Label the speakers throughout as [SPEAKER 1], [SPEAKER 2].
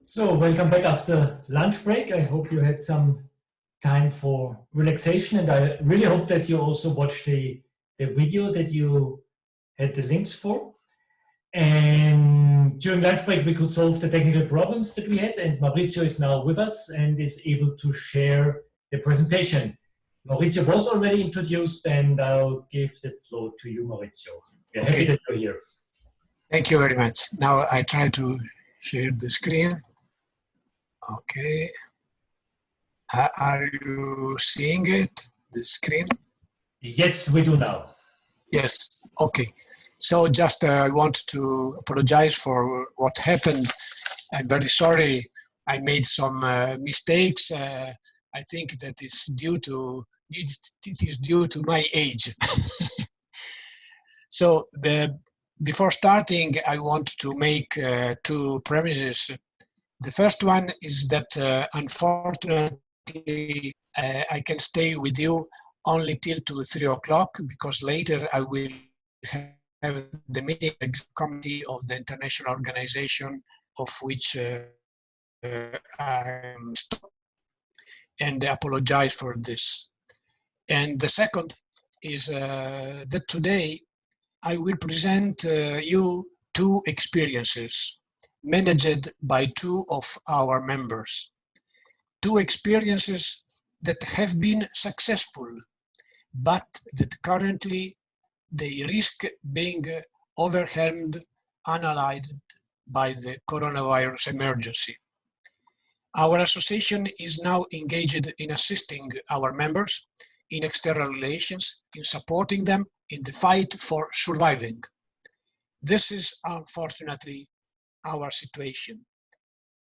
[SPEAKER 1] So, welcome back after lunch break. I hope you had some time for relaxation, and I really hope that you also watched the video that you had the links for. And during lunch break, we could solve the technical problems that we had, and Maurizio is now with us and is able to share the presentation. Maurizio was already introduced, and I'll give the floor to you, Maurizio. We're happy that you're here.
[SPEAKER 2] Thank you very much. Now I try to share the screen. Okay. Are you seeing it, the screen?
[SPEAKER 1] Yes, we do now.
[SPEAKER 2] Yes, okay. So just I want to apologize for what happened. I'm very sorry. I made some mistakes. I think that it is due to my age. So before starting, I want to make two premises. The first one is that unfortunately I can stay with you only till 3 o'clock, because later I will have the meeting committee of the international organization of which I'm and I apologize for this. And the second is that today I will present you two experiences managed by two of our members. Two experiences that have been successful, but that currently they risk being overwhelmed, analyzed by the coronavirus emergency. Our association is now engaged in assisting our members in external relations, in supporting them in the fight for surviving. This is unfortunately our situation.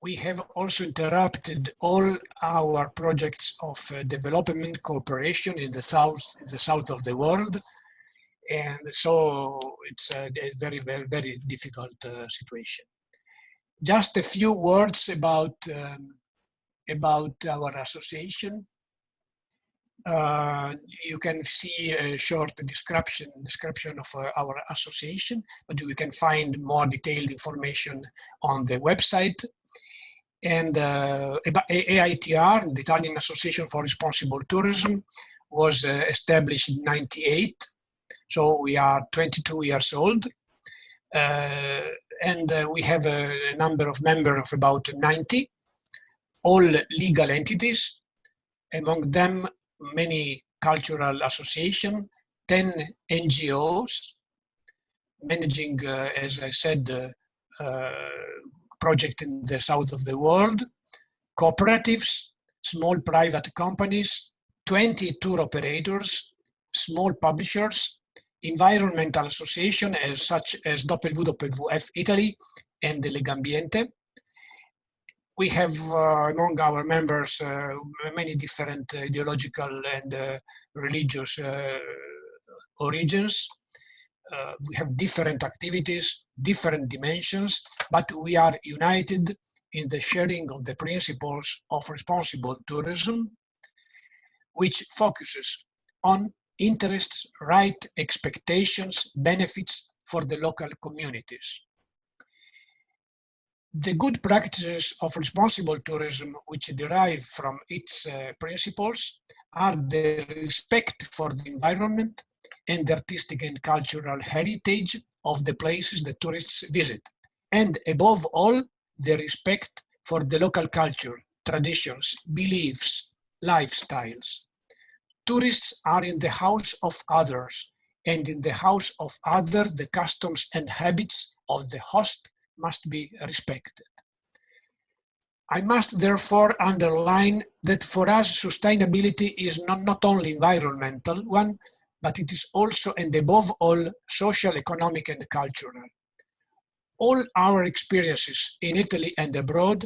[SPEAKER 2] We have also interrupted all our projects of development cooperation in the south of the world, and so it's a very, very, very difficult situation. Just a few words about our association. You can see a short description of our association, but you can find more detailed information on the website. And AITR, the Italian Association for Responsible Tourism, was established in '98. So we are 22 years old. And we have a number of members of about 90, all legal entities, among them many cultural associations, 10 NGOs, managing, as I said, projects in the south of the world, cooperatives, small private companies, 20 tour operators, small publishers, environmental associations such as WWF Italy and the Legambiente. We have among our members many different ideological and religious origins. We have different activities, different dimensions, but we are united in the sharing of the principles of responsible tourism, which focuses on interests, rights, expectations, benefits for the local communities. The good practices of responsible tourism, which derive from its principles, are the respect for the environment and the artistic and cultural heritage of the places that tourists visit. And above all, the respect for the local culture, traditions, beliefs, lifestyles. Tourists are in the house of others, and in the house of others, the customs and habits of the host must be respected. I must therefore underline that for us, sustainability is not only environmental one, but it is also and above all social, economic, and cultural. All our experiences in Italy and abroad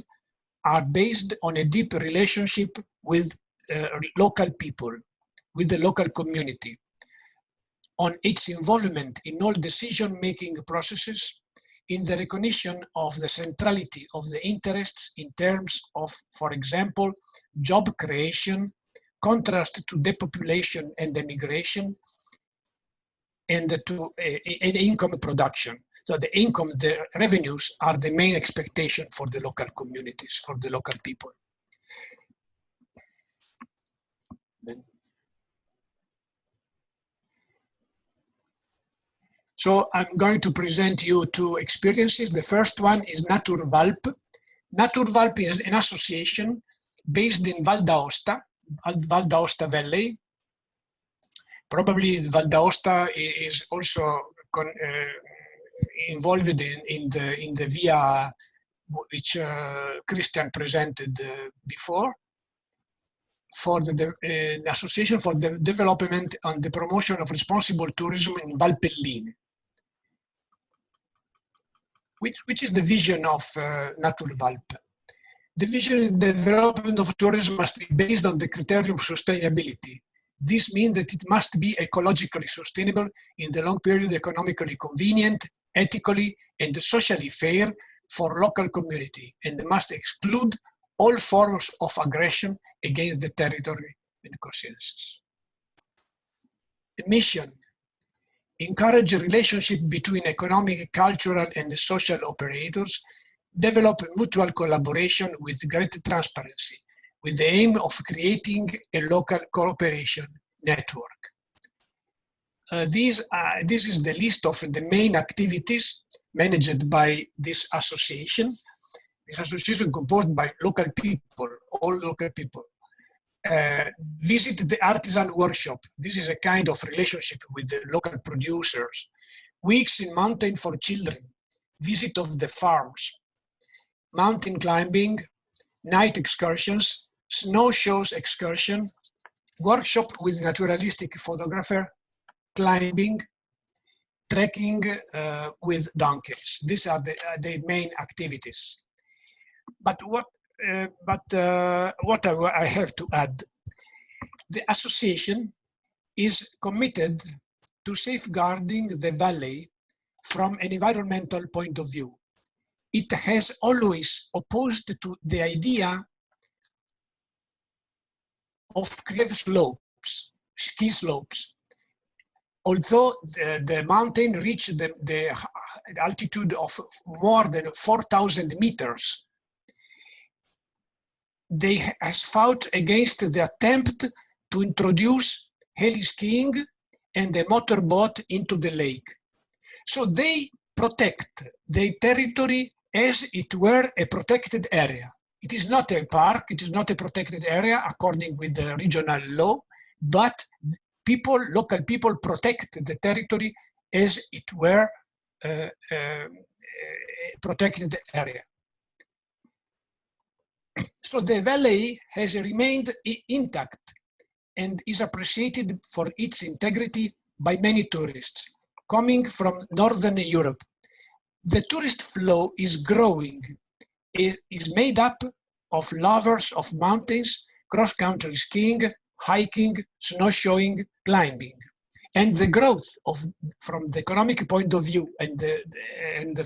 [SPEAKER 2] are based on a deep relationship with local people, with the local community, on its involvement in all decision-making processes, in the recognition of the centrality of the interests in terms of, for example, job creation, contrast to depopulation and emigration, and to income production. So the income, the revenues are the main expectation for the local communities, for the local people. So I'm going to present you two experiences. The first one is Naturvalp. Naturvalp is an association based in Val d'Aosta Valley. Probably Val d'Aosta is also involved in the via which Christian presented before, for the Association for the Development and the Promotion of Responsible Tourism in Valpelline, which is the vision of Naturvalp. The vision and development of tourism must be based on the criterion of sustainability. This means that it must be ecologically sustainable in the long period, economically convenient, ethically and socially fair for local community, and must exclude all forms of aggression against the territory and consensus. Mission: encourage a relationship between economic, cultural, and social operators, develop mutual collaboration with great transparency, with the aim of creating a local cooperation network. This is the list of the main activities managed by this association. This association composed by local people, all local people. Visit the artisan workshop. This is a kind of relationship with the local producers. Weeks in mountain for children. Visit of the farms. Mountain climbing, night excursions, snow shows excursion, workshop with naturalistic photographer, climbing, trekking with donkeys. These are the main activities. But what I have to add, the association is committed to safeguarding the valley from an environmental point of view. It has always opposed to the idea of cliff slopes, ski slopes. Although the mountain reached the altitude of more than 4,000 meters, they has fought against the attempt to introduce heli skiing and a motorboat into the lake. So they protect their territory as it were a protected area. It is not a park, it is not a protected area according with the regional law, but people, local people protect the territory as it were a protected area. So the valley has remained intact and is appreciated for its integrity by many tourists coming from Northern Europe. The tourist flow is growing. It is made up of lovers of mountains, cross-country skiing, hiking, snowshoeing, climbing. And the growth from the economic point of view and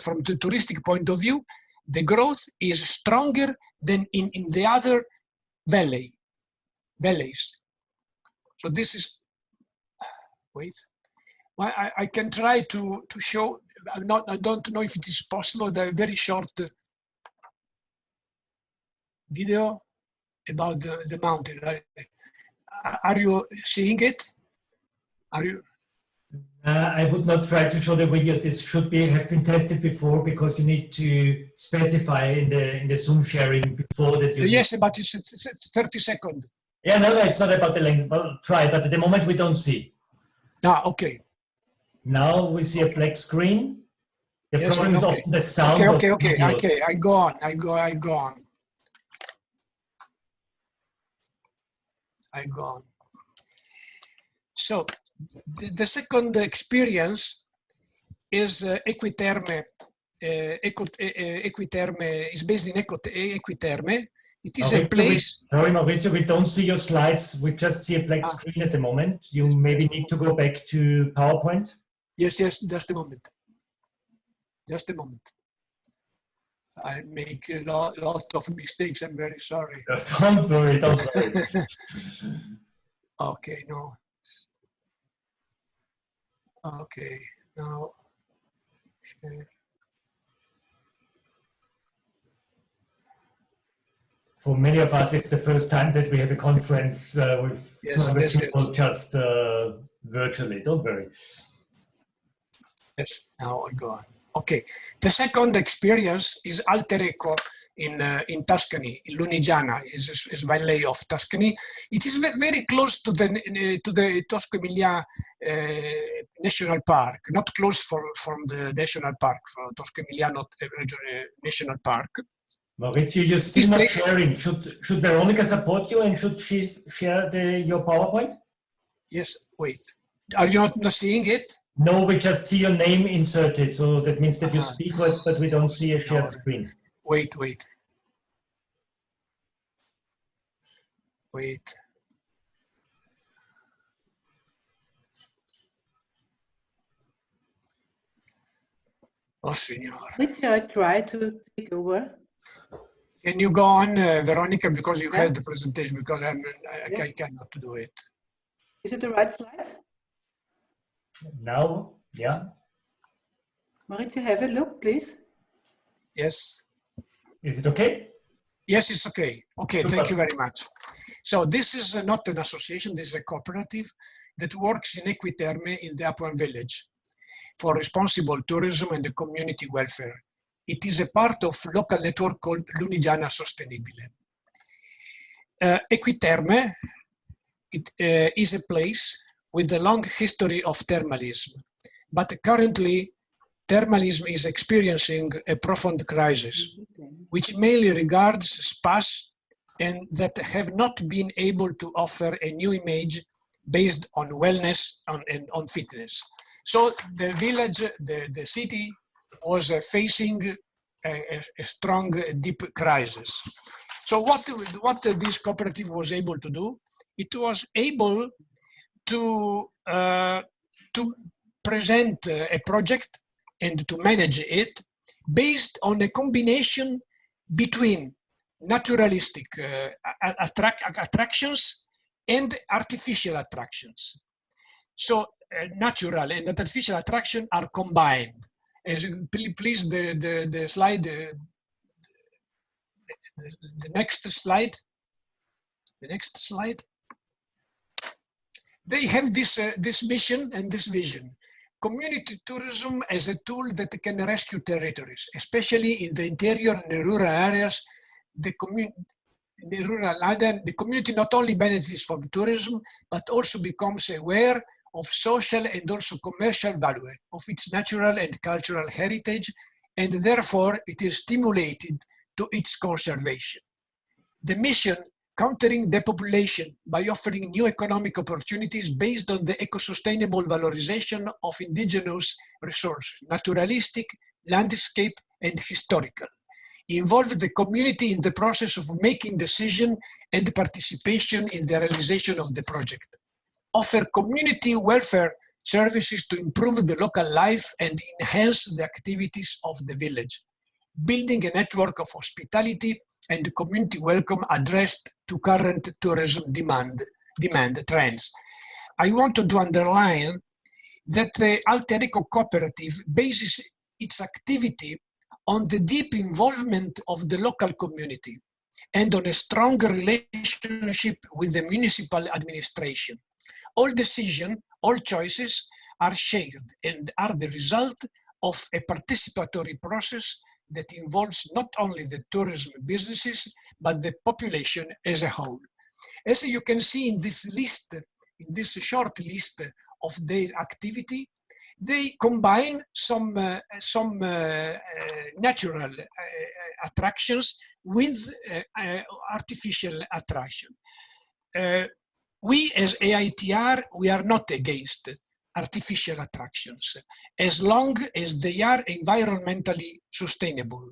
[SPEAKER 2] from the touristic point of view, the growth is stronger than in the other valleys. So this is, wait, I can try to show, I don't know if it is possible, the very short video about the mountain. Are you seeing it? Are you?
[SPEAKER 1] I would not try to show the video. This should have been tested before, because you need to specify in the Zoom sharing before that you.
[SPEAKER 2] Yes, but it's 30 seconds.
[SPEAKER 1] Yeah, no, it's not about the length. But try. But at the moment we don't see.
[SPEAKER 2] Ah, okay.
[SPEAKER 1] Now we see a black screen. The
[SPEAKER 2] Yes,
[SPEAKER 1] problem is
[SPEAKER 2] okay.
[SPEAKER 1] often the sound.
[SPEAKER 2] Okay. I go on. So the second experience is Equiterme. Equiterme is based in Equiterme. It is a place.
[SPEAKER 1] Sorry, Maurizio, we don't see your slides. We just see a black screen at the moment. You maybe need to go back to PowerPoint.
[SPEAKER 2] Yes, just a moment. Just a moment. I make a lot of mistakes. I'm very sorry.
[SPEAKER 1] Don't worry.
[SPEAKER 2] Okay, no. Okay, now.
[SPEAKER 1] For many of us, it's the first time that we have a conference with
[SPEAKER 2] Yes,
[SPEAKER 1] 200
[SPEAKER 2] this
[SPEAKER 1] people
[SPEAKER 2] is.
[SPEAKER 1] just virtually. Don't worry.
[SPEAKER 2] Yes, now I go on. Okay, the second experience is Alter Eco in Tuscany, in Lunigiana, is valley of Tuscany. It is very close to the Tosco-Emilia National Park, not close from the national park, from Tosco-Emiliano National Park.
[SPEAKER 1] Maurizio, you're still not sharing. Should Veronica support you, and should she share your PowerPoint?
[SPEAKER 2] Yes, wait. Are you not seeing it?
[SPEAKER 1] No, we just see your name inserted, so that means that you speak, but we don't see a shared screen.
[SPEAKER 2] Wait. Oh, signor.
[SPEAKER 3] I try to take over.
[SPEAKER 2] Can you go on, Veronica, because you have the presentation, because I cannot do it.
[SPEAKER 3] Is it the right slide?
[SPEAKER 1] Now, yeah.
[SPEAKER 3] Maurizio, have a look, please.
[SPEAKER 2] Yes.
[SPEAKER 1] Is it okay?
[SPEAKER 2] Yes, it's okay. Okay,
[SPEAKER 1] Super.
[SPEAKER 2] Thank you very much. So this is not an association, this is a cooperative that works in Equiterme in the Apuan village for responsible tourism and the community welfare. It is a part of local network called Lunigiana Sostenibile. Equiterme is a place with a long history of thermalism, but currently thermalism is experiencing a profound crisis, which mainly regards spas and that have not been able to offer a new image based on wellness and on fitness. So the village, the city was facing a strong, deep crisis. So what this cooperative was able to do, it was able to present a project and to manage it based on a combination between naturalistic attractions and artificial attractions. So natural and artificial attraction are combined. As you, please, the slide, the next slide. The next slide. They have this mission and this vision. Community tourism as a tool that can rescue territories, especially in the interior and the rural areas. The community not only benefits from tourism, but also becomes aware of social and also commercial value of its natural and cultural heritage, and therefore it is stimulated to its conservation. The mission, countering depopulation by offering new economic opportunities based on the eco-sustainable valorization of indigenous resources, naturalistic, landscape, and historical. Involve the community in the process of making decision and participation in the realization of the project. Offer community welfare services to improve the local life and enhance the activities of the village. Building a network of hospitality and community welcome addressed to current tourism demand trends. I want to underline that the Alter Eco cooperative bases its activity on the deep involvement of the local community and on a strong relationship with the municipal administration. All decisions, all choices are shared and are the result of a participatory process that involves not only the tourism businesses, but the population as a whole. As you can see in this list, in this short list of their activity, they combine some natural attractions with artificial attraction. We as AITR, we are not against artificial attractions, as long as they are environmentally sustainable.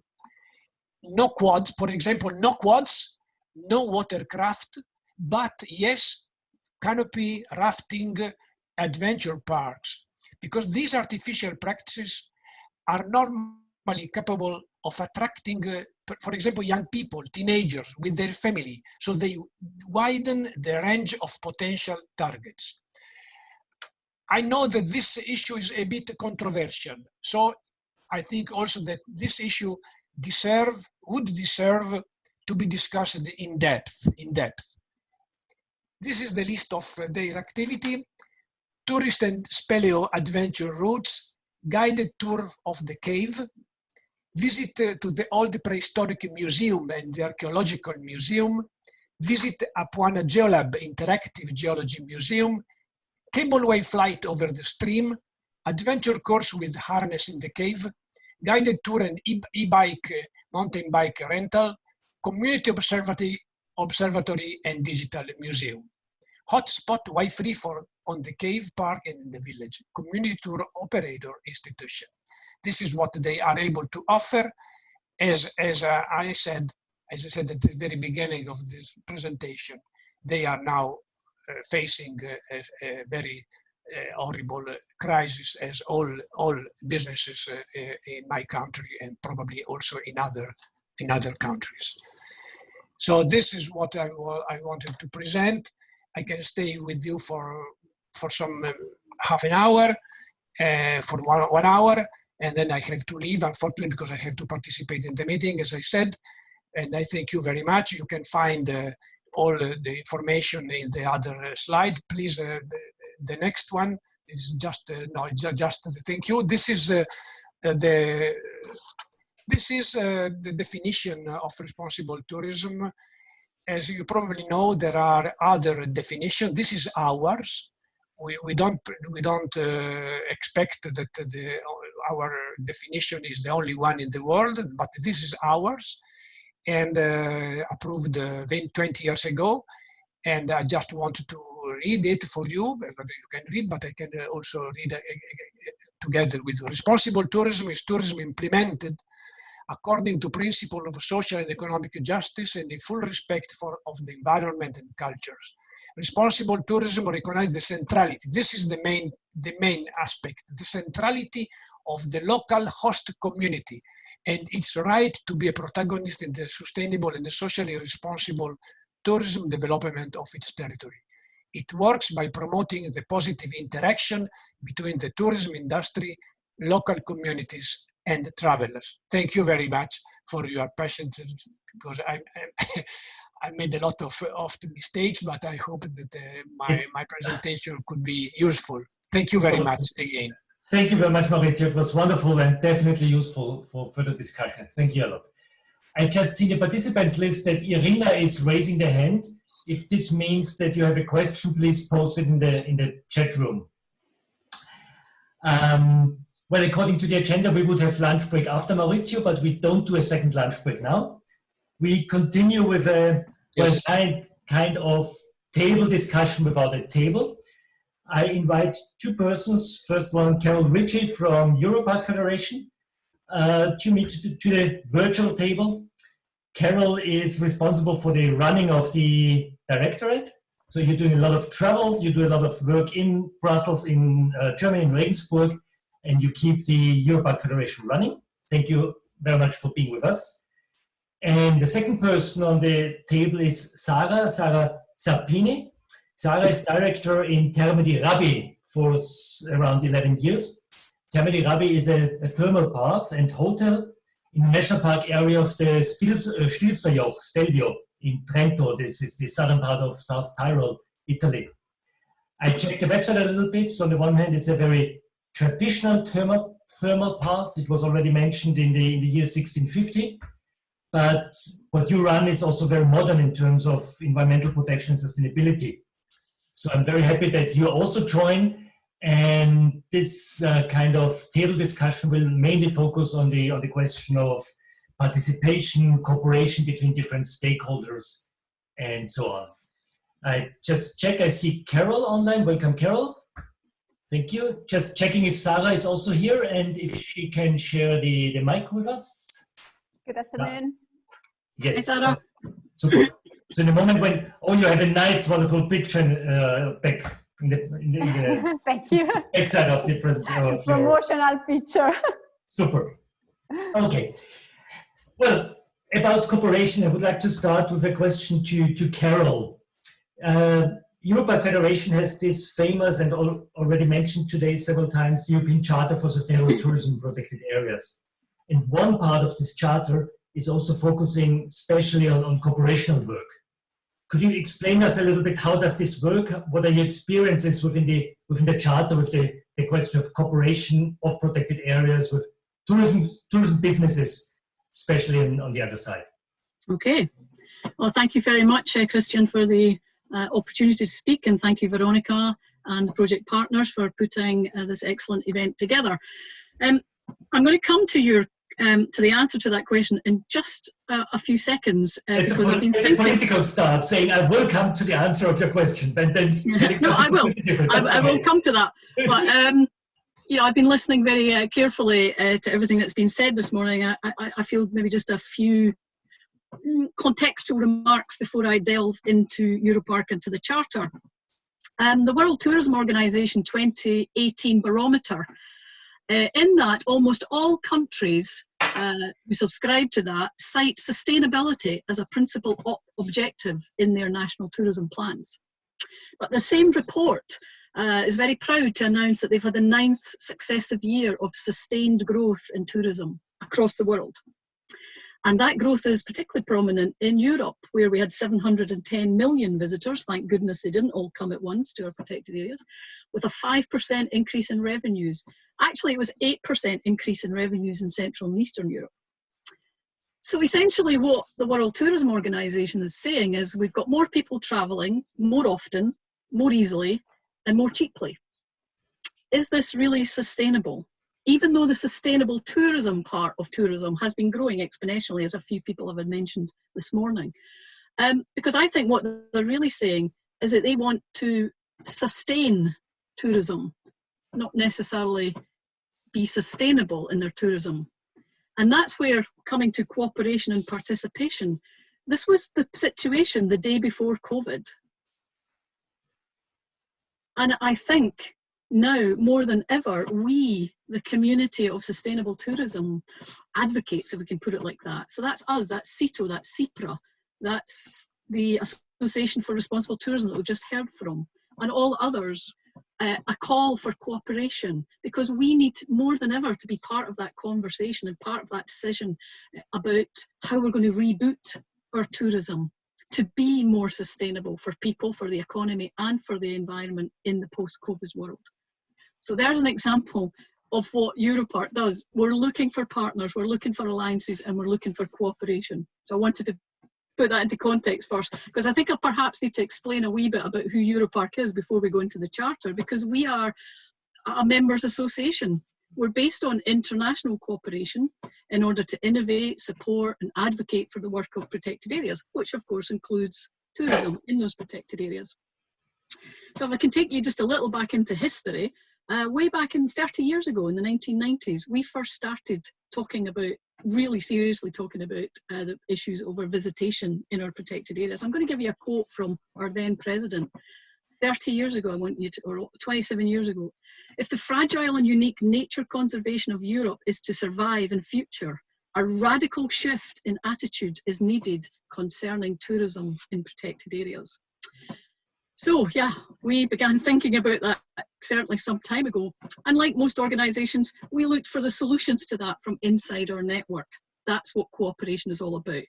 [SPEAKER 2] No quads, for example, no quads, no watercraft, but yes, canopy, rafting, adventure parks, because these artificial practices are normally capable of attracting, for example, young people, teenagers with their family, so they widen the range of potential targets. I know that this issue is a bit controversial, so I think also that this issue would deserve to be discussed in depth. This is the list of their activity: tourist and speleo adventure routes, guided tour of the cave, visit to the old prehistoric museum and the archaeological museum, visit Apuana Geolab interactive geology museum, cableway flight over the stream, adventure course with harness in the cave, guided tour and e-bike, mountain bike rental, community observatory and digital museum. Hotspot Wi-Fi on the cave, park and in the village, community tour operator institution. This is what they are able to offer. As I said at the very beginning of this presentation, they are now facing a very horrible crisis, as all businesses in my country and probably also in other countries. So this is what I wanted to present. I can stay with you for some half an hour, for one hour, and then I have to leave, unfortunately, because I have to participate in the meeting, as I said. And I thank you very much. You can find all the information in the other slide. Please, the next one is just the thank you. This is the definition of responsible tourism. As you probably know, there are other definitions. This is ours. We don't expect that our definition is the only one in the world, but this is ours, and approved 20 years ago. And I just wanted to read it for you. You can read, but I can also read together with you. Responsible tourism is tourism implemented according to principles of social and economic justice and in full respect of the environment and cultures. Responsible tourism recognizes the centrality. This is the main aspect, the centrality of the local host community and its right to be a protagonist in the sustainable and the socially responsible tourism development of its territory. It works by promoting the positive interaction between the tourism industry, local communities, and travelers. Thank you very much for your patience, because I made a lot of mistakes, but I hope that my presentation could be useful. Thank you very much again.
[SPEAKER 1] Thank you very much, Maurizio. It was wonderful and definitely useful for further discussion. Thank you a lot. I just see the participants list that Irina is raising the hand. If this means that you have a question, please post it in the chat room. Well, according to the agenda, we would have lunch break after Maurizio, but we don't do a second lunch break now. We continue with a kind of table discussion without a table. I invite two persons. First one, Carol Ritchie from Europark Federation, to meet to the virtual table. Carol is responsible for the running of the directorate. So you're doing a lot of travels, you do a lot of work in Brussels, in Germany, in Regensburg, and you keep the Europark Federation running. Thank you very much for being with us. And the second person on the table is Sara Zappini. Sara is director in Terme di Rabbi for around 11 years. Terme di Rabbi is a thermal bath and hotel in the national park area of the Stelvio in Trento. This is the southern part of South Tyrol, Italy. I checked the website a little bit. So on the one hand, it's a very traditional thermal path. It was already mentioned in the year 1650. But what you run is also very modern in terms of environmental protection and sustainability. So I'm very happy that you also join. And this kind of table discussion will mainly focus on the question of participation, cooperation between different stakeholders, and so on. I just check, I see Carol online. Welcome, Carol. Thank you. Just checking if Sarah is also here and if she can share the mic with us.
[SPEAKER 4] Good afternoon.
[SPEAKER 1] Yes.
[SPEAKER 4] Hi, Sarah.
[SPEAKER 1] Super. So in the moment when, you have a nice, wonderful picture back in the
[SPEAKER 4] Thank you.
[SPEAKER 1] backside of the presentation.
[SPEAKER 4] Promotional picture.
[SPEAKER 1] Super. Okay. Well, about cooperation, I would like to start with a question to Carol. Europe Federation has this famous and already mentioned today several times, the European Charter for Sustainable Tourism in Protected Areas. And one part of this charter is also focusing especially on cooperational work. Could you explain us a little bit how does this work? What are your experiences within the charter with the question of cooperation of protected areas with tourism businesses, especially on the other side?
[SPEAKER 5] Okay. Well, thank you very much, Christian, for the opportunity to speak, and thank you, Veronica and the project partners for putting this excellent event together. I'm going to come to your to the answer to that question in just a few seconds because I've been thinking.
[SPEAKER 1] It's a political start saying I will come to the answer of your question, but then
[SPEAKER 5] no, I will. I will come to that. But you know, I've been listening very carefully to everything that's been said this morning. I feel maybe just a few contextual remarks before I delve into Europark and to the Charter. The World Tourism Organization 2018 Barometer, in that almost all countries who subscribe to that cite sustainability as a principal objective in their national tourism plans. But the same report is very proud to announce that they've had the 9th successive year of sustained growth in tourism across the world. And that growth is particularly prominent in Europe, where we had 710 million visitors. Thank goodness they didn't all come at once to our protected areas, with a 5% increase in revenues. Actually, it was 8% increase in revenues in Central and Eastern Europe. So essentially what the World Tourism Organization is saying is we've got more people traveling more often, more easily, and more cheaply. Is this really sustainable? Even though the sustainable tourism part of tourism has been growing exponentially, as a few people have mentioned this morning. Because I think what they're really saying is that they want to sustain tourism, not necessarily be sustainable in their tourism. And that's where, coming to cooperation and participation, this was the situation the day before COVID. And I think now, more than ever, we, the community of sustainable tourism advocates, if we can put it like that. So that's us, that's CEETO, that's CEPRA, that's the Association for Responsible Tourism that we've just heard from, and all others, a call for cooperation, because we need more than ever to be part of that conversation and part of that decision about how we're going to reboot our tourism to be more sustainable for people, for the economy, and for the environment in the post-COVID world. So there's an example of what Europark does. We're looking for partners, we're looking for alliances, and we're looking for cooperation. So I wanted to put that into context first, because I think I perhaps need to explain a wee bit about who Europark is before we go into the Charter, because we are a members association. We're based on international cooperation in order to innovate, support, and advocate for the work of protected areas, which of course includes tourism in those protected areas. So if I can take you just a little back into history, way back in 30 years ago, in the 1990s, we first started talking about, really seriously talking about the issues over visitation in our protected areas. I'm going to give you a quote from our then president. 30 years ago, I want you to, or 27 years ago, if the fragile and unique nature conservation of Europe is to survive in future, a radical shift in attitude is needed concerning tourism in protected areas. So yeah, we began thinking about that certainly some time ago. And like most organisations, we looked for the solutions to that from inside our network. That's what cooperation is all about.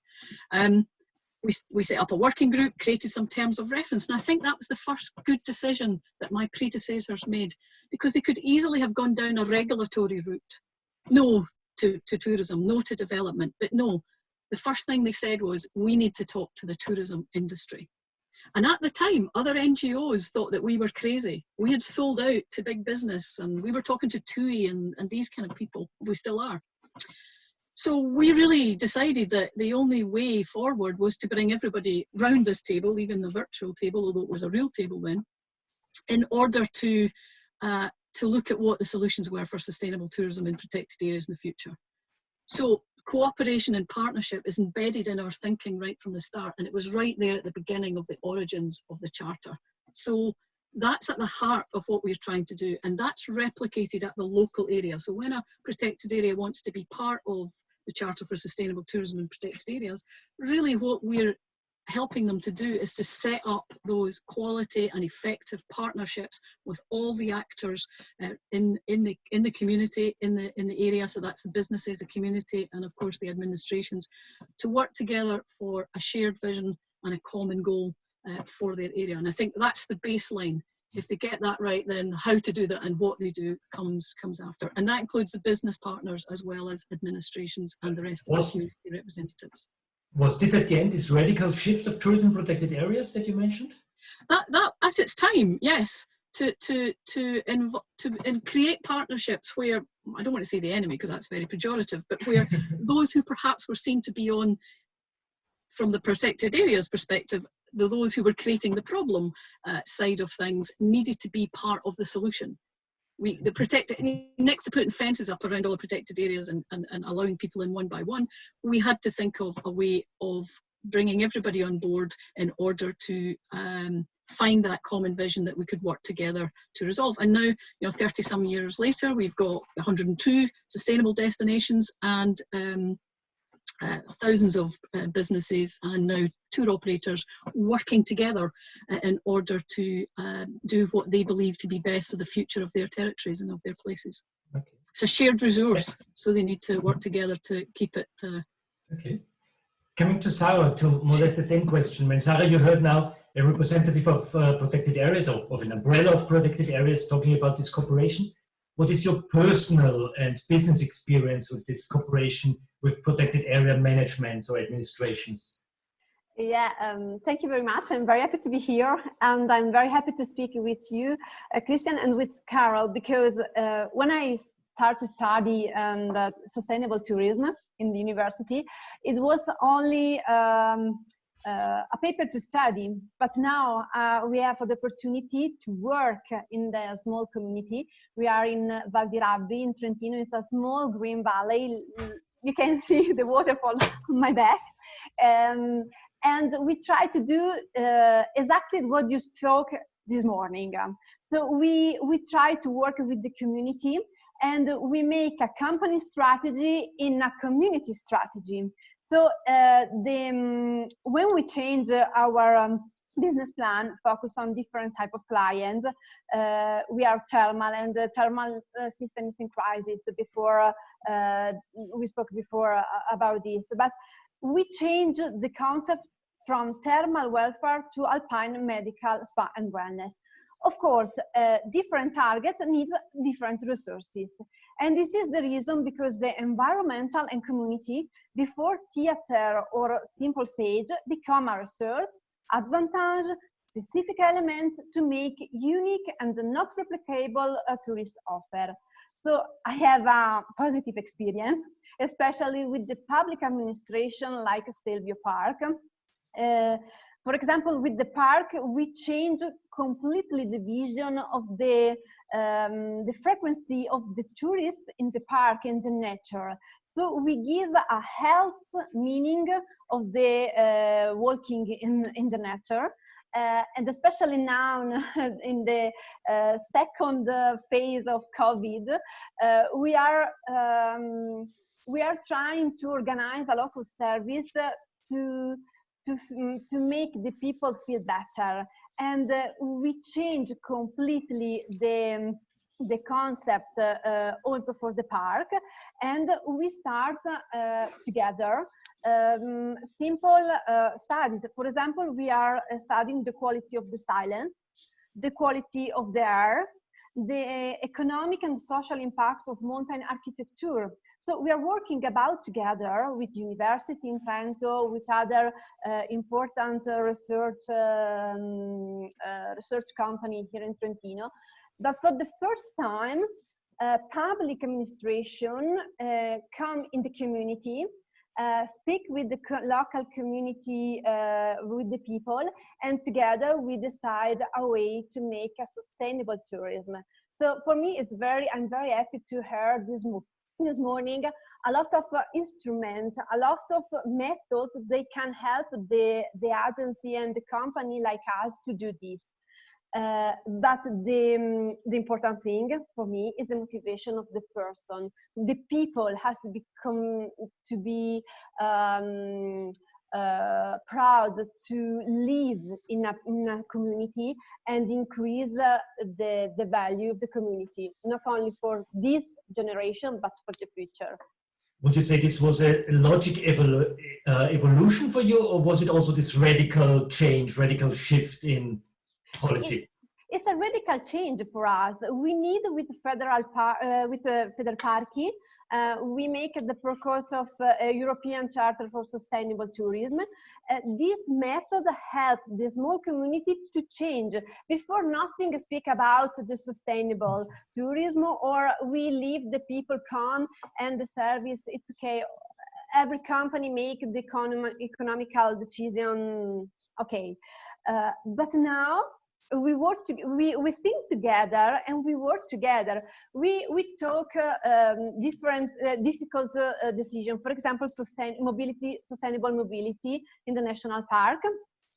[SPEAKER 5] We set up a working group, created some terms of reference, and I think that was the first good decision that my predecessors made, because they could easily have gone down a regulatory route. No to tourism, no to development, but no. The first thing they said was, we need to talk to the tourism industry. And at the time, other NGOs thought that we were crazy. We had sold out to big business, and we were talking to TUI and these kind of people. We still are. So we really decided that the only way forward was to bring everybody round this table, even the virtual table, although it was a real table then, in order to look at what the solutions were for sustainable tourism in protected areas in the future. So cooperation and partnership is embedded in our thinking right from the start, and it was right there at the beginning of the origins of the Charter. So that's at the heart of what we're trying to do, and that's replicated at the local area. So when a protected area wants to be part of the Charter for Sustainable Tourism in Protected Areas, really what we're helping them to do is to set up those quality and effective partnerships with all the actors in the community, in the area. So that's the businesses, the community, and of course the administrations, to work together for a shared vision and a common goal for their area. And I think that's the baseline. If they get that right, then how to do that and what they do comes after. And that includes the business partners as well as administrations and the rest of the community representatives.
[SPEAKER 1] Was this at the end, this radical shift of tourism protected areas that you mentioned?
[SPEAKER 5] That at its time, yes, to create partnerships where, I don't want to say the enemy because that's very pejorative, but where those who perhaps were seen to be on, from the protected areas perspective, those who were creating the problem side of things needed to be part of the solution. Next to putting fences up around all the protected areas and allowing people in one by one, we had to think of a way of bringing everybody on board in order to find that common vision that we could work together to resolve. And now, 30 some years later, we've got 102 sustainable destinations and thousands of businesses and now tour operators working together in order to do what they believe to be best for the future of their territories and of their places. Okay. It's a shared resource, so they need to work together to keep it.
[SPEAKER 1] Okay. Coming to Sarah, to more or less the same question. When Sarah, you heard now a representative of protected areas, or of an umbrella of protected areas, talking about this cooperation. What is your personal and business experience with this cooperation with protected area managements or administrations?
[SPEAKER 4] Yeah, thank you very much. I'm very happy to be here, and I'm very happy to speak with you, Christian, and with Carol, because when I started to study sustainable tourism in the university, it was only a paper to study, but now we have the opportunity to work in the small community. We are in Val di Rabbi in Trentino. It's a small green valley. You can see the waterfall on my back. And we try to do exactly what you spoke this morning. So we try to work with the community, and we make a company strategy in a community strategy. So when we change our business plan, focus on different type of clients, we are thermal, and the thermal system is in crisis. Before we spoke before about this, but we change the concept from thermal welfare to alpine medical spa and wellness. Of course, different targets need different resources. And this is the reason because the environmental and community, before theater or simple stage, become a resource, advantage, specific element to make unique and not replicable tourist offer. So I have a positive experience, especially with the public administration like Stelvio Park. For example, with the park, we change completely the vision of the frequency of the tourists in the park and the nature. So we give a health meaning of the walking in the nature. And especially now in the second phase of COVID, we are trying to organize a lot of service to make the people feel better, and we change completely the concept also for the park, and we start together simple studies. For example, we are studying the quality of the silence, the quality of the air, the economic and social impact of mountain architecture. So we are working about together with university in Trento, with other important research company here in Trentino. But for the first time, public administration come in the community, speak with the local community, with the people, and together we decide a way to make a sustainable tourism. So for me, I'm very happy to hear this morning a lot of instruments, a lot of methods they can help the agency and the company like us to do this. But the important thing for me is the motivation of the person. So the people has to become to be proud to live in a community and increase the value of the community, not only for this generation, but for the future.
[SPEAKER 1] Would you say this was a logic evolution for you, or was it also this radical change, radical shift in policy?
[SPEAKER 4] It's a radical change for us. We need with federal Federparchi, we make the purpose of a European Charter for Sustainable Tourism. This method helped the small community to change. Before, nothing speak about the sustainable tourism, or we leave the people come and the service, it's okay. Every company make the economical decision, okay. But now, we think together and we work together. We talk different difficult decisions. For example, sustainable mobility in the national park,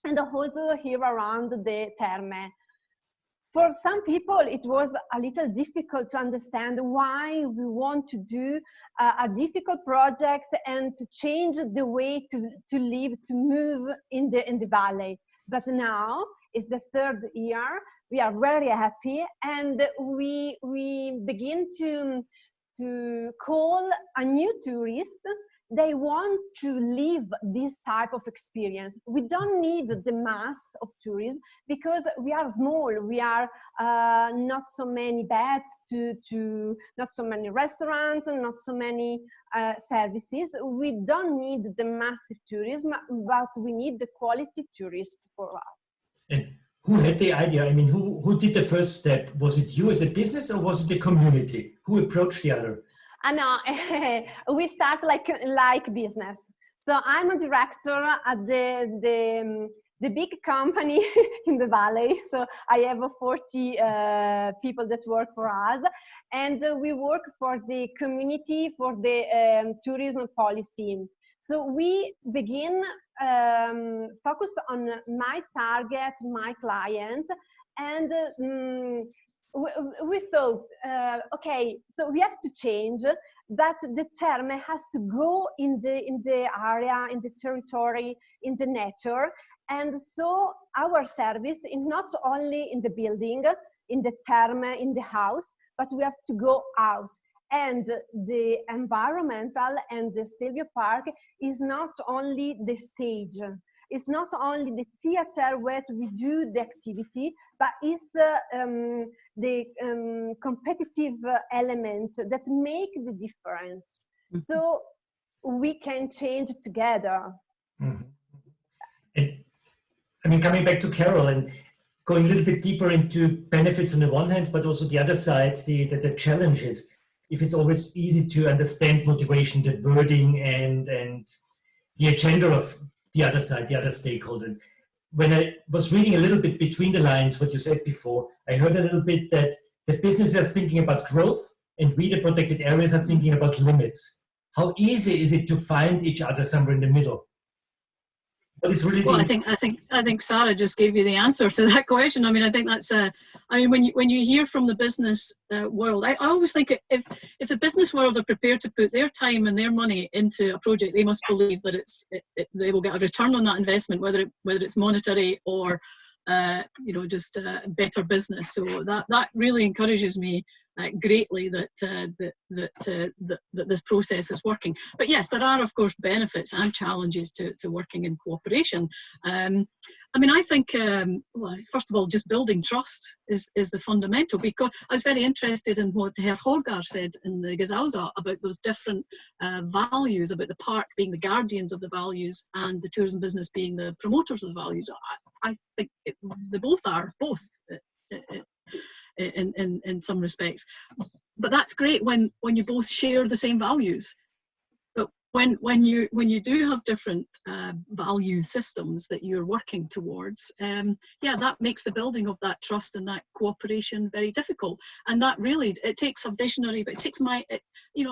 [SPEAKER 4] and also here around the Terme. For some people, it was a little difficult to understand why we want to do a difficult project and to change the way to live, to move in the valley. But now, it's the third year, we are very happy, and we begin to call a new tourist. They want to live this type of experience. We don't need the mass of tourism because we are small. We are not so many beds, not so many restaurants, not so many services. We don't need the massive tourism, but we need the quality tourists for us.
[SPEAKER 1] And who had the idea? I mean, who did the first step? Was it you as a business, or was it the community? Who approached the other?
[SPEAKER 4] No, we start like business. So I'm a director at the big company in the valley. So I have 40 people that work for us, and we work for the community, for the tourism policy. So we begin focus on my target, my client, and we thought, okay, so we have to change, but the Terme has to go in the area, in the territory, in the nature, and so our service is not only in the building, in the Terme, in the house, but we have to go out. And the environmental and the Stelvio Park is not only the stage, it's not only the theater where we do the activity, but it's the competitive elements that make the difference. Mm-hmm. So we can change together.
[SPEAKER 1] Mm-hmm. And, I mean, coming back to Carol and going a little bit deeper into benefits on the one hand, but also the other side, the challenges. If it's always easy to understand motivation, the wording and the agenda of the other side, the other stakeholder. When I was reading a little bit between the lines, what you said before, I heard a little bit that the businesses are thinking about growth and we, the protected areas, are thinking about limits. How easy is it to find each other somewhere in the middle? What is really
[SPEAKER 5] well, I think Sarah just gave you the answer to that question. I mean, I think that's I mean, when you hear from the business world, I always think if the business world are prepared to put their time and their money into a project, they must believe that they will get a return on that investment, whether it's monetary or just better business. So that really encourages me greatly that this process is working. But yes, there are of course benefits and challenges to working in cooperation. I mean, I think well, first of all, just building trust is the fundamental, because I was very interested in what Herr Holgar said in the Gesausa about those different values, about the park being the guardians of the values and the tourism business being the promoters of the values. I think they both are in some respects, but that's great when you both share the same values. But when you do have different value systems that you're working towards, yeah, that makes the building of that trust and that cooperation very difficult. And that really, it takes a visionary, but it takes I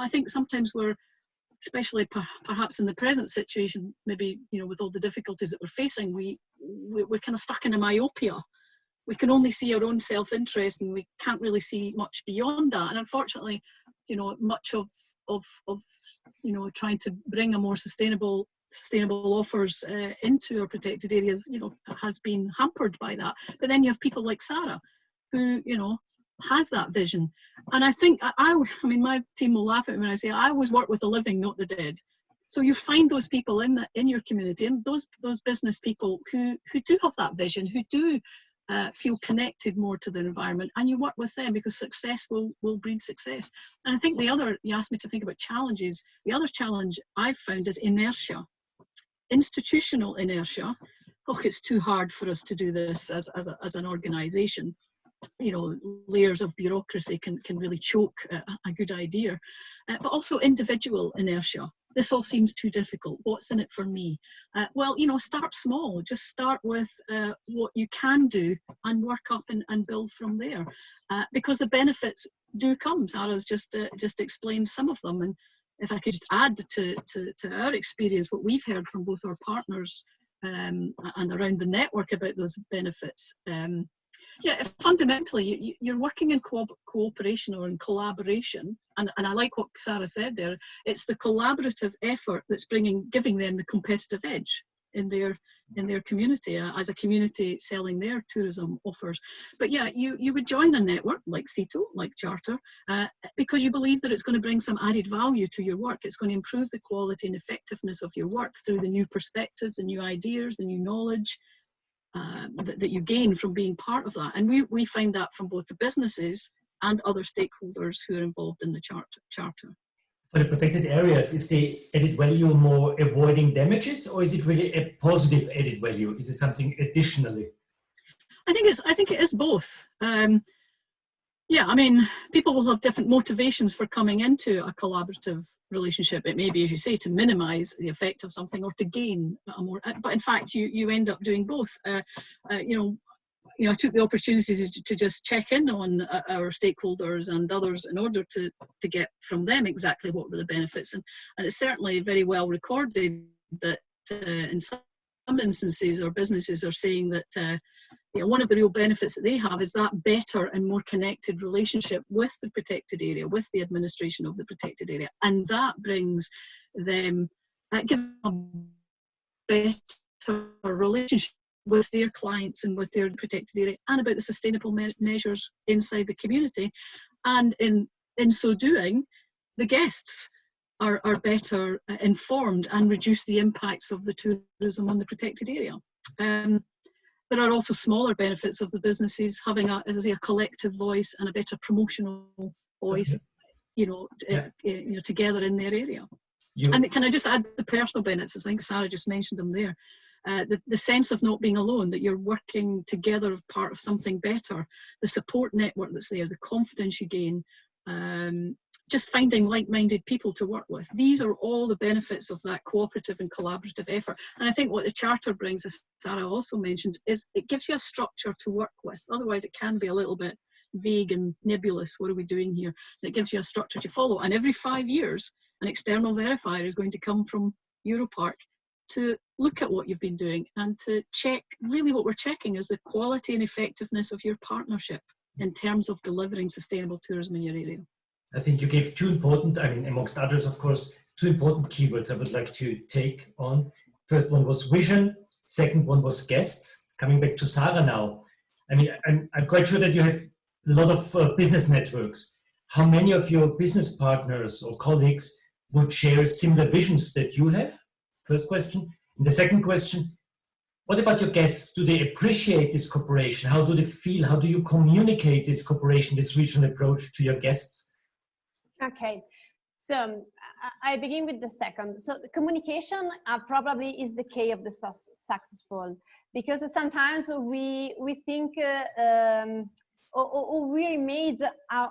[SPEAKER 5] think sometimes we're, especially perhaps in the present situation, maybe with all the difficulties that we're facing, we're kind of stuck in a myopia. We can only see our own self-interest, and we can't really see much beyond that. And unfortunately, much of trying to bring a more sustainable sustainable offers into our protected areas, you know, has been hampered by that. But then you have people like Sarah, who, you know, has that vision. And I think I mean, my team will laugh at me when I say I always work with the living, not the dead. So you find those people in your community, and those business people who do have that vision, who do feel connected more to the environment, and you work with them because success will breed success. And I think you asked me to think about challenges. The other challenge I've found is inertia, institutional inertia. Oh, it's too hard for us to do this as an organisation. You know, layers of bureaucracy can really choke a good idea, but also individual inertia. This all seems too difficult. What's in it for me? Well, you know, start small. Just start with what you can do and work up and build from there, because the benefits do come. Sarah's just explained some of them, and if I could just add to our experience, what we've heard from both our partners and around the network about those benefits. Yeah, fundamentally, you're working in cooperation or in collaboration, and I like what Sarah said there. It's the collaborative effort that's giving them the competitive edge in their community, as a community selling their tourism offers. But yeah, you would join a network like CEETO, like Charter, because you believe that it's going to bring some added value to your work. It's going to improve the quality and effectiveness of your work through the new perspectives, the new ideas, the new knowledge that you gain from being part of that. And we find that from both the businesses and other stakeholders who are involved in the charter.
[SPEAKER 1] For the protected areas, is the added value more avoiding damages, or is it really a positive added value? Is it something additionally?
[SPEAKER 5] I think it is both. Yeah, I mean, people will have different motivations for coming into a collaborative relationship. It may be, as you say, to minimise the effect of something or to gain a more. But in fact, you end up doing both. You know, I took the opportunities to just check in on our stakeholders and others in order to get from them exactly what were the benefits. And it's certainly very well recorded that in some instances, our businesses are saying that you know, one of the real benefits that they have is that better and more connected relationship with the protected area, with the administration of the protected area. And that brings them, gives them a better relationship with their clients and with their protected area, and about the sustainable measures inside the community. And in so doing, the guests are better informed and reduce the impacts of the tourism on the protected area. There are also smaller benefits of the businesses having as I say, a collective voice and a better promotional voice, you know, together in their area. And can I just add the personal benefits? I think Sarah just mentioned them there. The sense of not being alone, that you're working together as part of something better, the support network that's there, the confidence you gain, just finding like-minded people to work with. These are all the benefits of that cooperative and collaborative effort. And I think what the Charter brings, as Sarah also mentioned, is it gives you a structure to work with. Otherwise, it can be a little bit vague and nebulous. What are we doing here? And it gives you a structure to follow. And every 5 years, an external verifier is going to come from Europark to look at what you've been doing and to check. Really what we're checking is the quality and effectiveness of your partnership in terms of delivering sustainable tourism in your area.
[SPEAKER 1] I think you gave two important, I mean, amongst others, of course, two important keywords I would like to take on. First one was vision. Second one was guests. Coming back to Sarah now. I mean, I'm quite sure that you have a lot of business networks. How many of your business partners or colleagues would share similar visions that you have? First question. And the second question, what about your guests? Do they appreciate this cooperation? How do they feel? How do you communicate this cooperation, this regional approach to your guests?
[SPEAKER 4] Okay, so I begin with the second. So the communication probably is the key of the successful, because sometimes we think or we image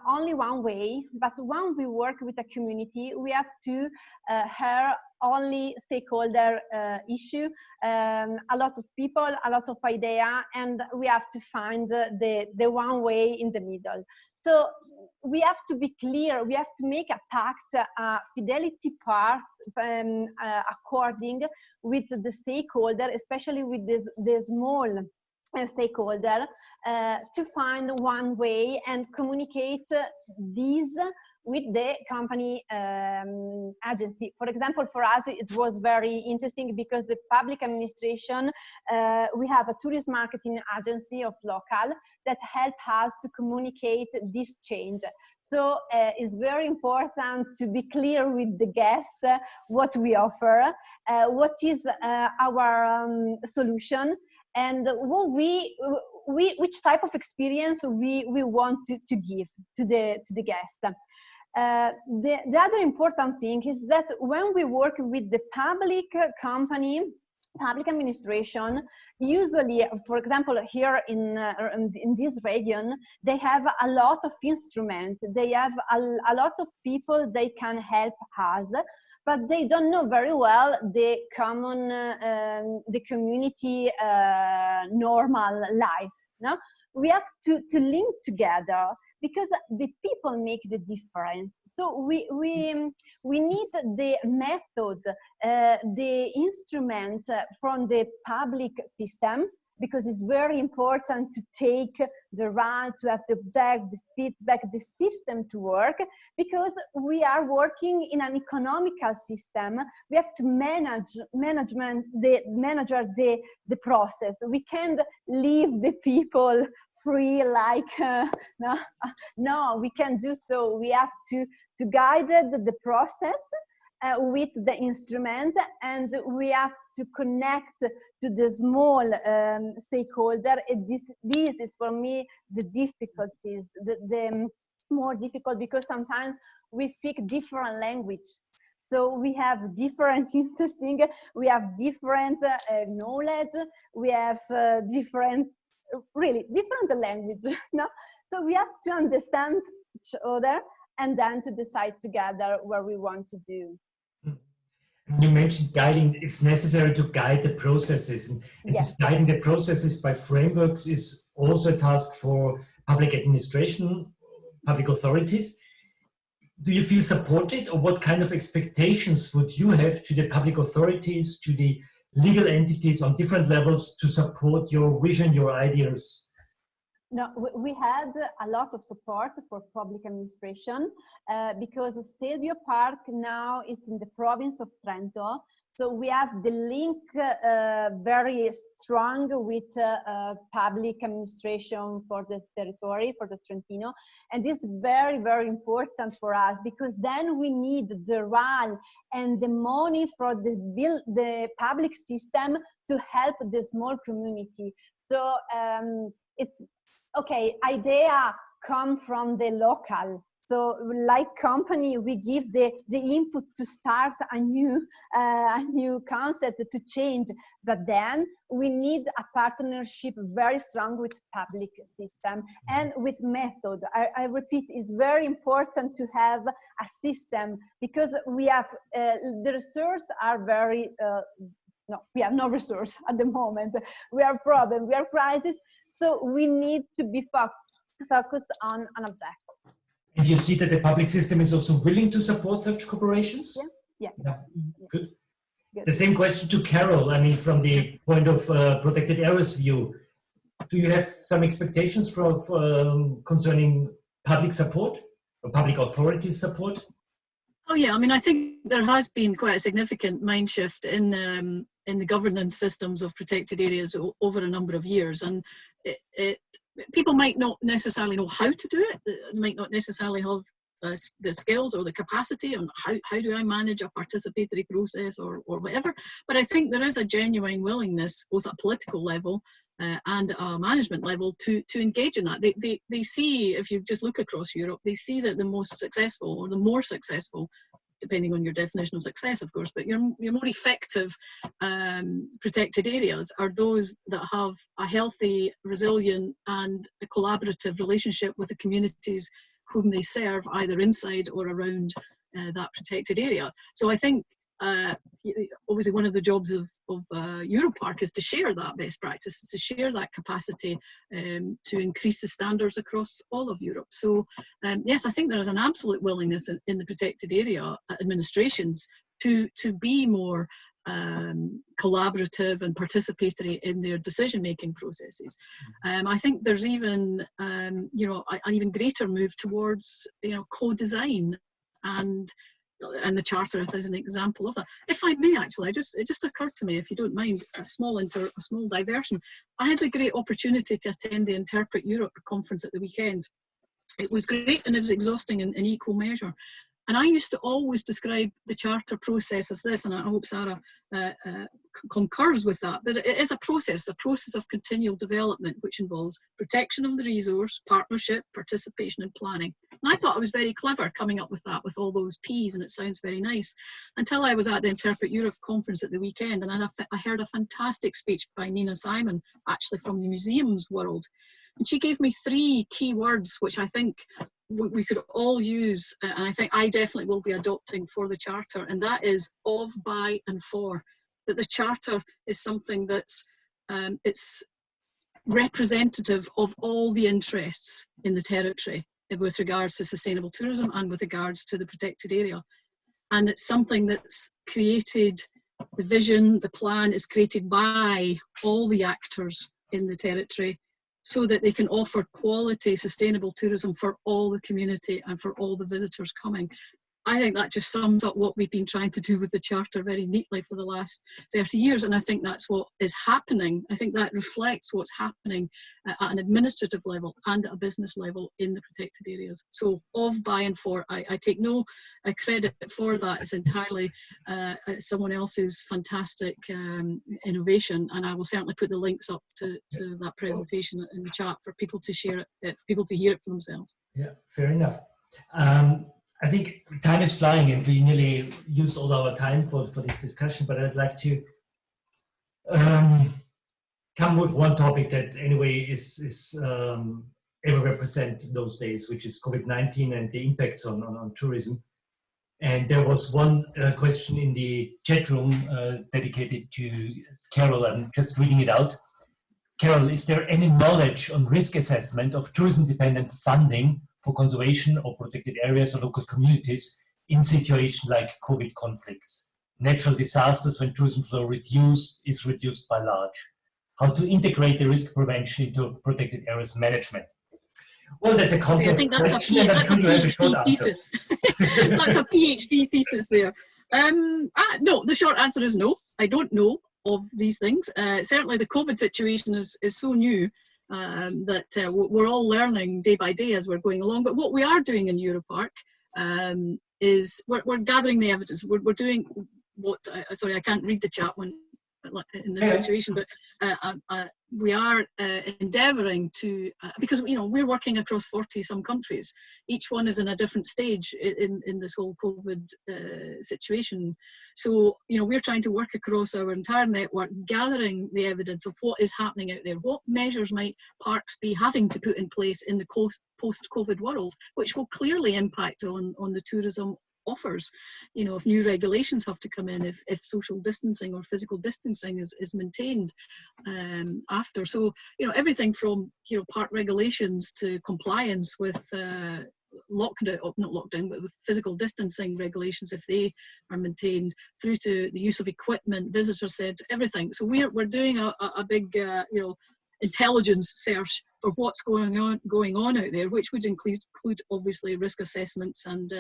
[SPEAKER 4] only one way, but when we work with a community, we have to hear only stakeholder issue, a lot of people, a lot of idea, and we have to find the one way in the middle. So we have to be clear, we have to make a pact, a fidelity part according with the stakeholder, especially with the small stakeholder, to find one way and communicate these with the company agency. For example, for us, it was very interesting because the public administration, we have a tourism marketing agency of local that help us to communicate this change. So it's very important to be clear with the guests what we offer, what is our solution, and what which type of experience we want to give to the guest. The other important thing is that when we work with the public company, public administration, usually, for example, here in this region, they have a lot of instruments. They have a lot of people they can help us, but they don't know very well the common, the community normal life. No, we have to link together because the people make the difference. So we need the method, the instruments from the public system, because it's very important to take the right, to have the object, the feedback, the system to work, because we are working in an economical system. We have to manage the process. We can't leave the people free like, no, we can't do so. We have to guide the process with the instrument, and we have to connect to the small stakeholder. And this is for me the difficulties, the more difficult, because sometimes we speak different language. So we have different interesting, we have different knowledge, we have really different language. No? So we have to understand each other and then to decide together what we want to do.
[SPEAKER 1] You mentioned guiding. It's necessary to guide the processes, and
[SPEAKER 4] Yes.
[SPEAKER 1] this guiding the processes by frameworks is also a task for public administration, public authorities. Do you feel supported, or what kind of expectations would you have to the public authorities, to the legal entities on different levels to support your vision, your ideas?
[SPEAKER 4] No, we had a lot of support for public administration because Stelvio Park now is in the province of Trento. So we have the link very strong with public administration for the territory, for the Trentino. And this is very, very important for us, because then we need the RAL and the money for the public system to help the small community. So it's okay, idea come from the local. So like company, we give the input to start a new concept to change, but then we need a partnership very strong with public system and with method. I repeat, it's very important to have a system, because we have, the resources are very, no, we have no resource at the moment. We are problem, we are crisis. So we need to be focused on an object.
[SPEAKER 1] And you see that the public system is also willing to support such corporations?
[SPEAKER 4] Yeah.
[SPEAKER 1] Good. The same question to Carol. I mean, from the point of protected areas view, do you have some expectations for concerning public support or public authority support?
[SPEAKER 5] Oh yeah, I mean, I think there has been quite a significant mind shift in the governance systems of protected areas over a number of years, and people might not necessarily know how to do it. They might not necessarily have the skills or the capacity on how do I manage a participatory process or whatever. But I think there is a genuine willingness, both at a political level and a management level, to engage in that. They see, if you just look across Europe, they see that the most successful, or the more successful, depending on your definition of success, of course, but your more effective protected areas are those that have a healthy, resilient and a collaborative relationship with the communities whom they serve, either inside or around that protected area. So I think obviously one of the jobs of Europark is to share that best practice, to share that capacity to increase the standards across all of Europe. So yes, I think there is an absolute willingness in the protected area administrations to be more collaborative and participatory in their decision-making processes. I think there's even, you know, an even greater move towards, you know, co-design, and the Charter is an example of that. If I may, actually, it just occurred to me, if you don't mind, a small diversion. I had the great opportunity to attend the Interpret Europe conference at the weekend. It was great and it was exhausting in equal measure. And I used to always describe the Charter process as this, and I hope Sarah concurs with that, but it is a process of continual development, which involves protection of the resource, partnership, participation and planning. And I thought I was very clever coming up with that, with all those P's, and it sounds very nice, until I was at the Interpret Europe conference at the weekend, and I heard a fantastic speech by Nina Simon, actually from the museums world. And she gave me 3 key words, which I think we could all use, and I think I definitely will be adopting for the Charter, and that is of, by and for. That the Charter is something that's it's representative of all the interests in the territory with regards to sustainable tourism and with regards to the protected area. And it's something that's created, the vision, the plan is created by all the actors in the territory, so that they can offer quality, sustainable tourism for all the community and for all the visitors coming. I think that just sums up what we've been trying to do with the Charter very neatly for the last 30 years. And I think that's what is happening. I think that reflects what's happening at an administrative level and at a business level in the protected areas. So of, by and for, I take no credit for that. It's entirely someone else's fantastic innovation. And I will certainly put the links up to that presentation in the chat for people to share it, for people to hear it for themselves.
[SPEAKER 1] Yeah, fair enough. I think time is flying and we nearly used all our time for this discussion, but I'd like to come with one topic that anyway is everywhere present those days, which is COVID-19 and the impacts on tourism. And there was one question in the chat room dedicated to Carol. I'm just reading it out. Carol, is there any knowledge on risk assessment of tourism-dependent funding for conservation or protected areas or local communities in situations like COVID conflicts, natural disasters when tourism flow is reduced by large? How to integrate the risk prevention into protected areas management? Well, that's a complex question, and I'm sure you have a short answer.
[SPEAKER 5] That's a PhD thesis there. No, the short answer is no. I don't know of these things. Certainly the COVID situation is so new that we're all learning day by day as we're going along. But what we are doing in Europark is we're gathering the evidence. We're doing what, sorry, I can't read the chat when in this situation, but we are endeavouring to, because you know we're working across 40 some countries. Each one is in a different stage in this whole COVID situation. So you know we're trying to work across our entire network, gathering the evidence of what is happening out there. What measures might parks be having to put in place in the post-COVID world, which will clearly impact on the tourism offers. You know, if new regulations have to come in, if social distancing or physical distancing is maintained after. So, you know, everything from, you know, park regulations to compliance with lockdown, not lockdown, but with physical distancing regulations, if they are maintained, through to the use of equipment, visitor centre, everything. So we're doing a big, you know, intelligence search for what's going on out there, which would include obviously risk assessments and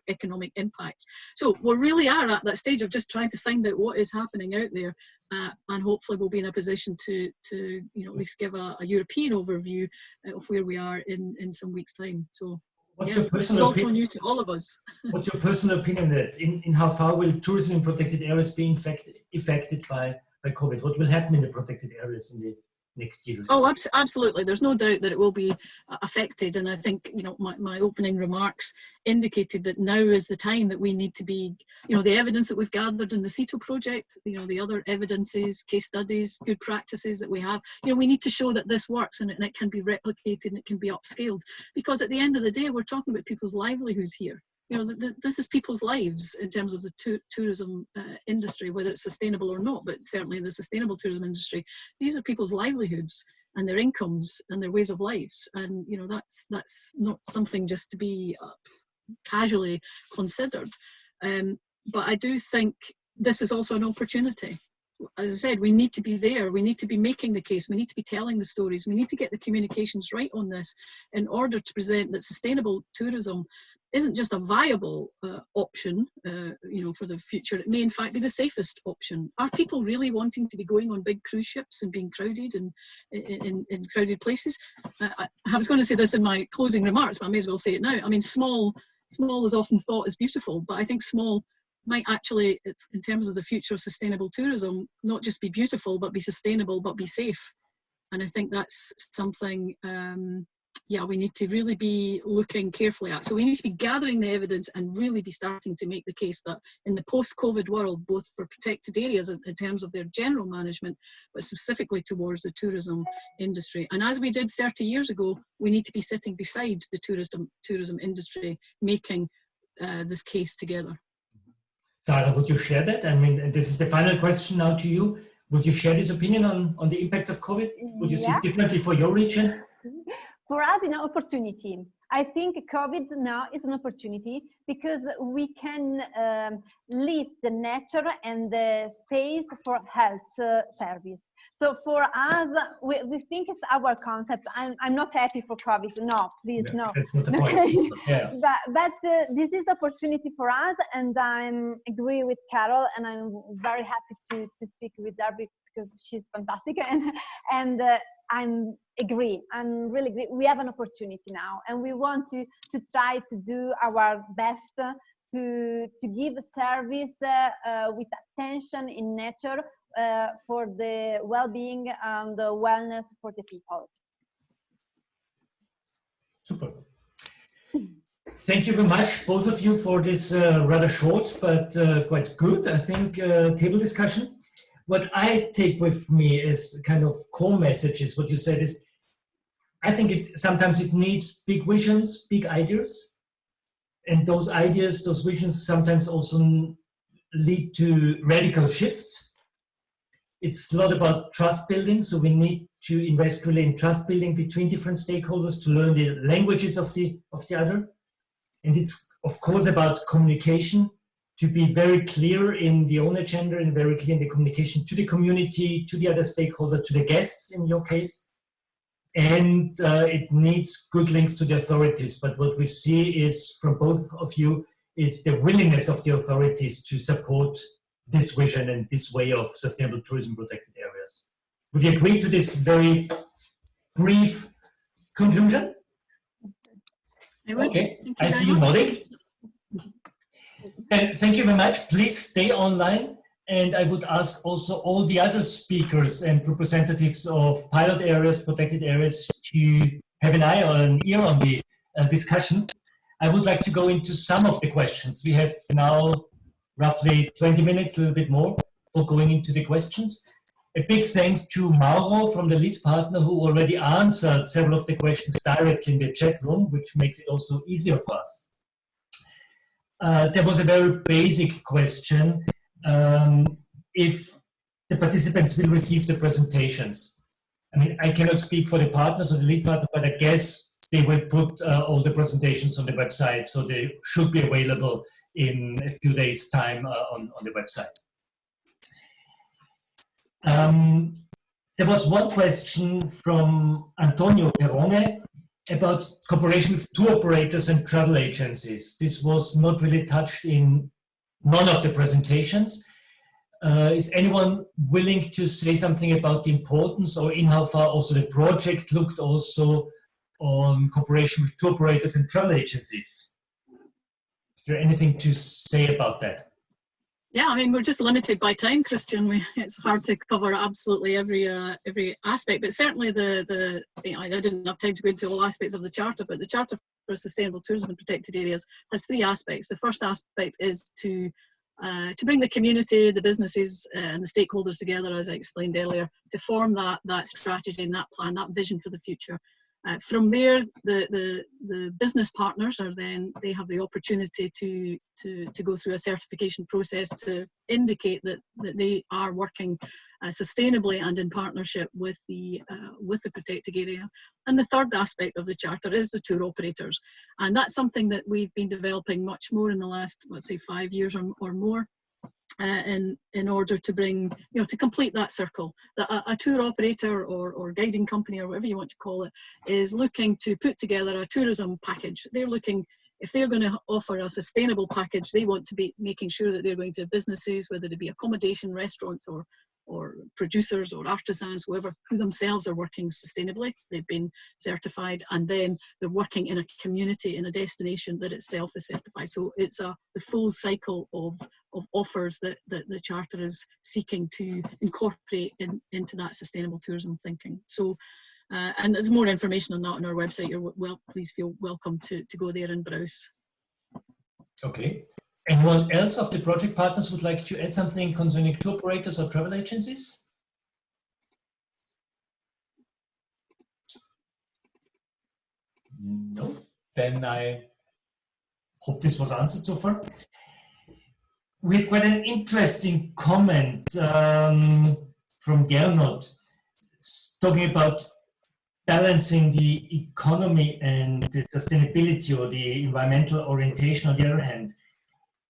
[SPEAKER 5] economic impacts. So we really are at that stage of just trying to find out what is happening out there, and hopefully we'll be in a position to you know at least give a European overview of where we are in some weeks' time. So
[SPEAKER 1] what's your personal
[SPEAKER 5] it's also new to all of us.
[SPEAKER 1] What's your personal opinion that in how far will tourism in protected areas be affected by COVID? What will happen in the protected areas in the next years?
[SPEAKER 5] Oh, absolutely. There's no doubt that it will be affected. And I think, you know, my opening remarks indicated that now is the time that we need to be, you know, the evidence that we've gathered in the CEETO project, you know, the other evidences, case studies, good practices that we have, you know, we need to show that this works and it can be replicated and it can be upscaled. Because at the end of the day, we're talking about people's livelihoods here. You know, this is people's lives in terms of the tourism industry, whether it's sustainable or not, but certainly in the sustainable tourism industry, these are people's livelihoods and their incomes and their ways of lives. And, you know, that's not something just to be casually considered. But I do think this is also an opportunity. As I said, we need to be there, we need to be making the case, we need to be telling the stories, we need to get the communications right on this in order to present that sustainable tourism isn't just a viable option, for the future. It may in fact be the safest option. Are people really wanting to be going on big cruise ships and being crowded and in crowded places? I was going to say this in my closing remarks, but I may as well say it now. I mean, small is often thought as beautiful, but I think small might actually, in terms of the future of sustainable tourism, not just be beautiful, but be sustainable, but be safe. And I think that's something, we need to really be looking carefully at. So we need to be gathering the evidence and really be starting to make the case that in the post-COVID world, both for protected areas in terms of their general management, but specifically towards the tourism industry. And as we did 30 years ago, we need to be sitting beside the tourism industry, making this case together.
[SPEAKER 1] Sarah, would you share that? I mean, this is the final question now to you. Would you share this opinion on the impacts of COVID? Would you see it differently for your region?
[SPEAKER 4] For us, it's an opportunity. I think COVID now is an opportunity because we can lead the nature and the space for health service. So for us, we think it's our concept. I'm not happy for COVID. No, please, no.
[SPEAKER 1] That's not the point. Yeah.
[SPEAKER 4] But this is opportunity for us, and I agree with Carol, and I'm very happy to speak with her because she's fantastic, and I'm really agree. We have an opportunity now, and we want to try to do our best to give service with attention in nature. For the well-being and the wellness for the people.
[SPEAKER 1] Super. Thank you very much, both of you, for this rather short but quite good, I think, table discussion. What I take with me as kind of core message is what you said is, I think sometimes it needs big visions, big ideas. And those ideas, those visions sometimes also lead to radical shifts. It's a lot about trust building, so we need to invest really in trust building between different stakeholders to learn the languages of the other. And it's, of course, about communication, to be very clear in the own agenda and very clear in the communication to the community, to the other stakeholder, to the guests in your case. And it needs good links to the authorities. But what we see is, from both of you, is the willingness of the authorities to support this vision and this way of sustainable tourism protected areas. Would you agree to this very brief conclusion? Okay, I see you nodding. And thank you very much. Please stay online. And I would ask also all the other speakers and representatives of pilot areas, protected areas, to have an eye or an ear on the discussion. I would like to go into some of the questions. We have now roughly 20 minutes, a little bit more, for going into the questions. A big thanks to Mauro from the lead partner, who already answered several of the questions directly in the chat room, which makes it also easier for us. There was a very basic question, if the participants will receive the presentations. I mean, I cannot speak for the partners or the lead partner, but I guess they will put all the presentations on the website, so they should be available in a few days' time on the website. There was one question from Antonio Perone about cooperation with tour operators and travel agencies. This was not really touched in none of the presentations. Is anyone willing to say something about the importance, or in how far also the project looked also on cooperation with tour operators and travel agencies? Is there anything to say about that?
[SPEAKER 5] Yeah, I mean, we're just limited by time, Christian. It's hard to cover absolutely every aspect, but certainly I didn't have time to go into all aspects of the Charter, but the Charter for Sustainable Tourism and Protected Areas has three aspects. The first aspect is to bring the community, the businesses and the stakeholders together, as I explained earlier, to form that strategy and that plan, that vision for the future. From there, the business partners they have the opportunity to go through a certification process to indicate that they are working sustainably and in partnership with the protected area. And the third aspect of the Charter is the tour operators, and that's something that we've been developing much more in the last, let's say, 5 years or more. in order to bring, to complete that circle. A tour operator or guiding company or whatever you want to call it is looking to put together a tourism package. They're looking, if they're going to offer a sustainable package, they want to be making sure that they're going to businesses, whether it be accommodation, restaurants, or producers or artisans, whoever, who themselves are working sustainably. They've been certified, and then they're working in a community, in a destination that itself is certified. So it's the full cycle of offers that the Charter is seeking to incorporate into that sustainable tourism thinking. So, and there's more information on that on our website. Please feel welcome to go there and browse.
[SPEAKER 1] Okay. Anyone else of the project partners would like to add something concerning tour operators or travel agencies? No. Then I hope this was answered so far. We've got an interesting comment from Gernot talking about balancing the economy and the sustainability or the environmental orientation on the other hand.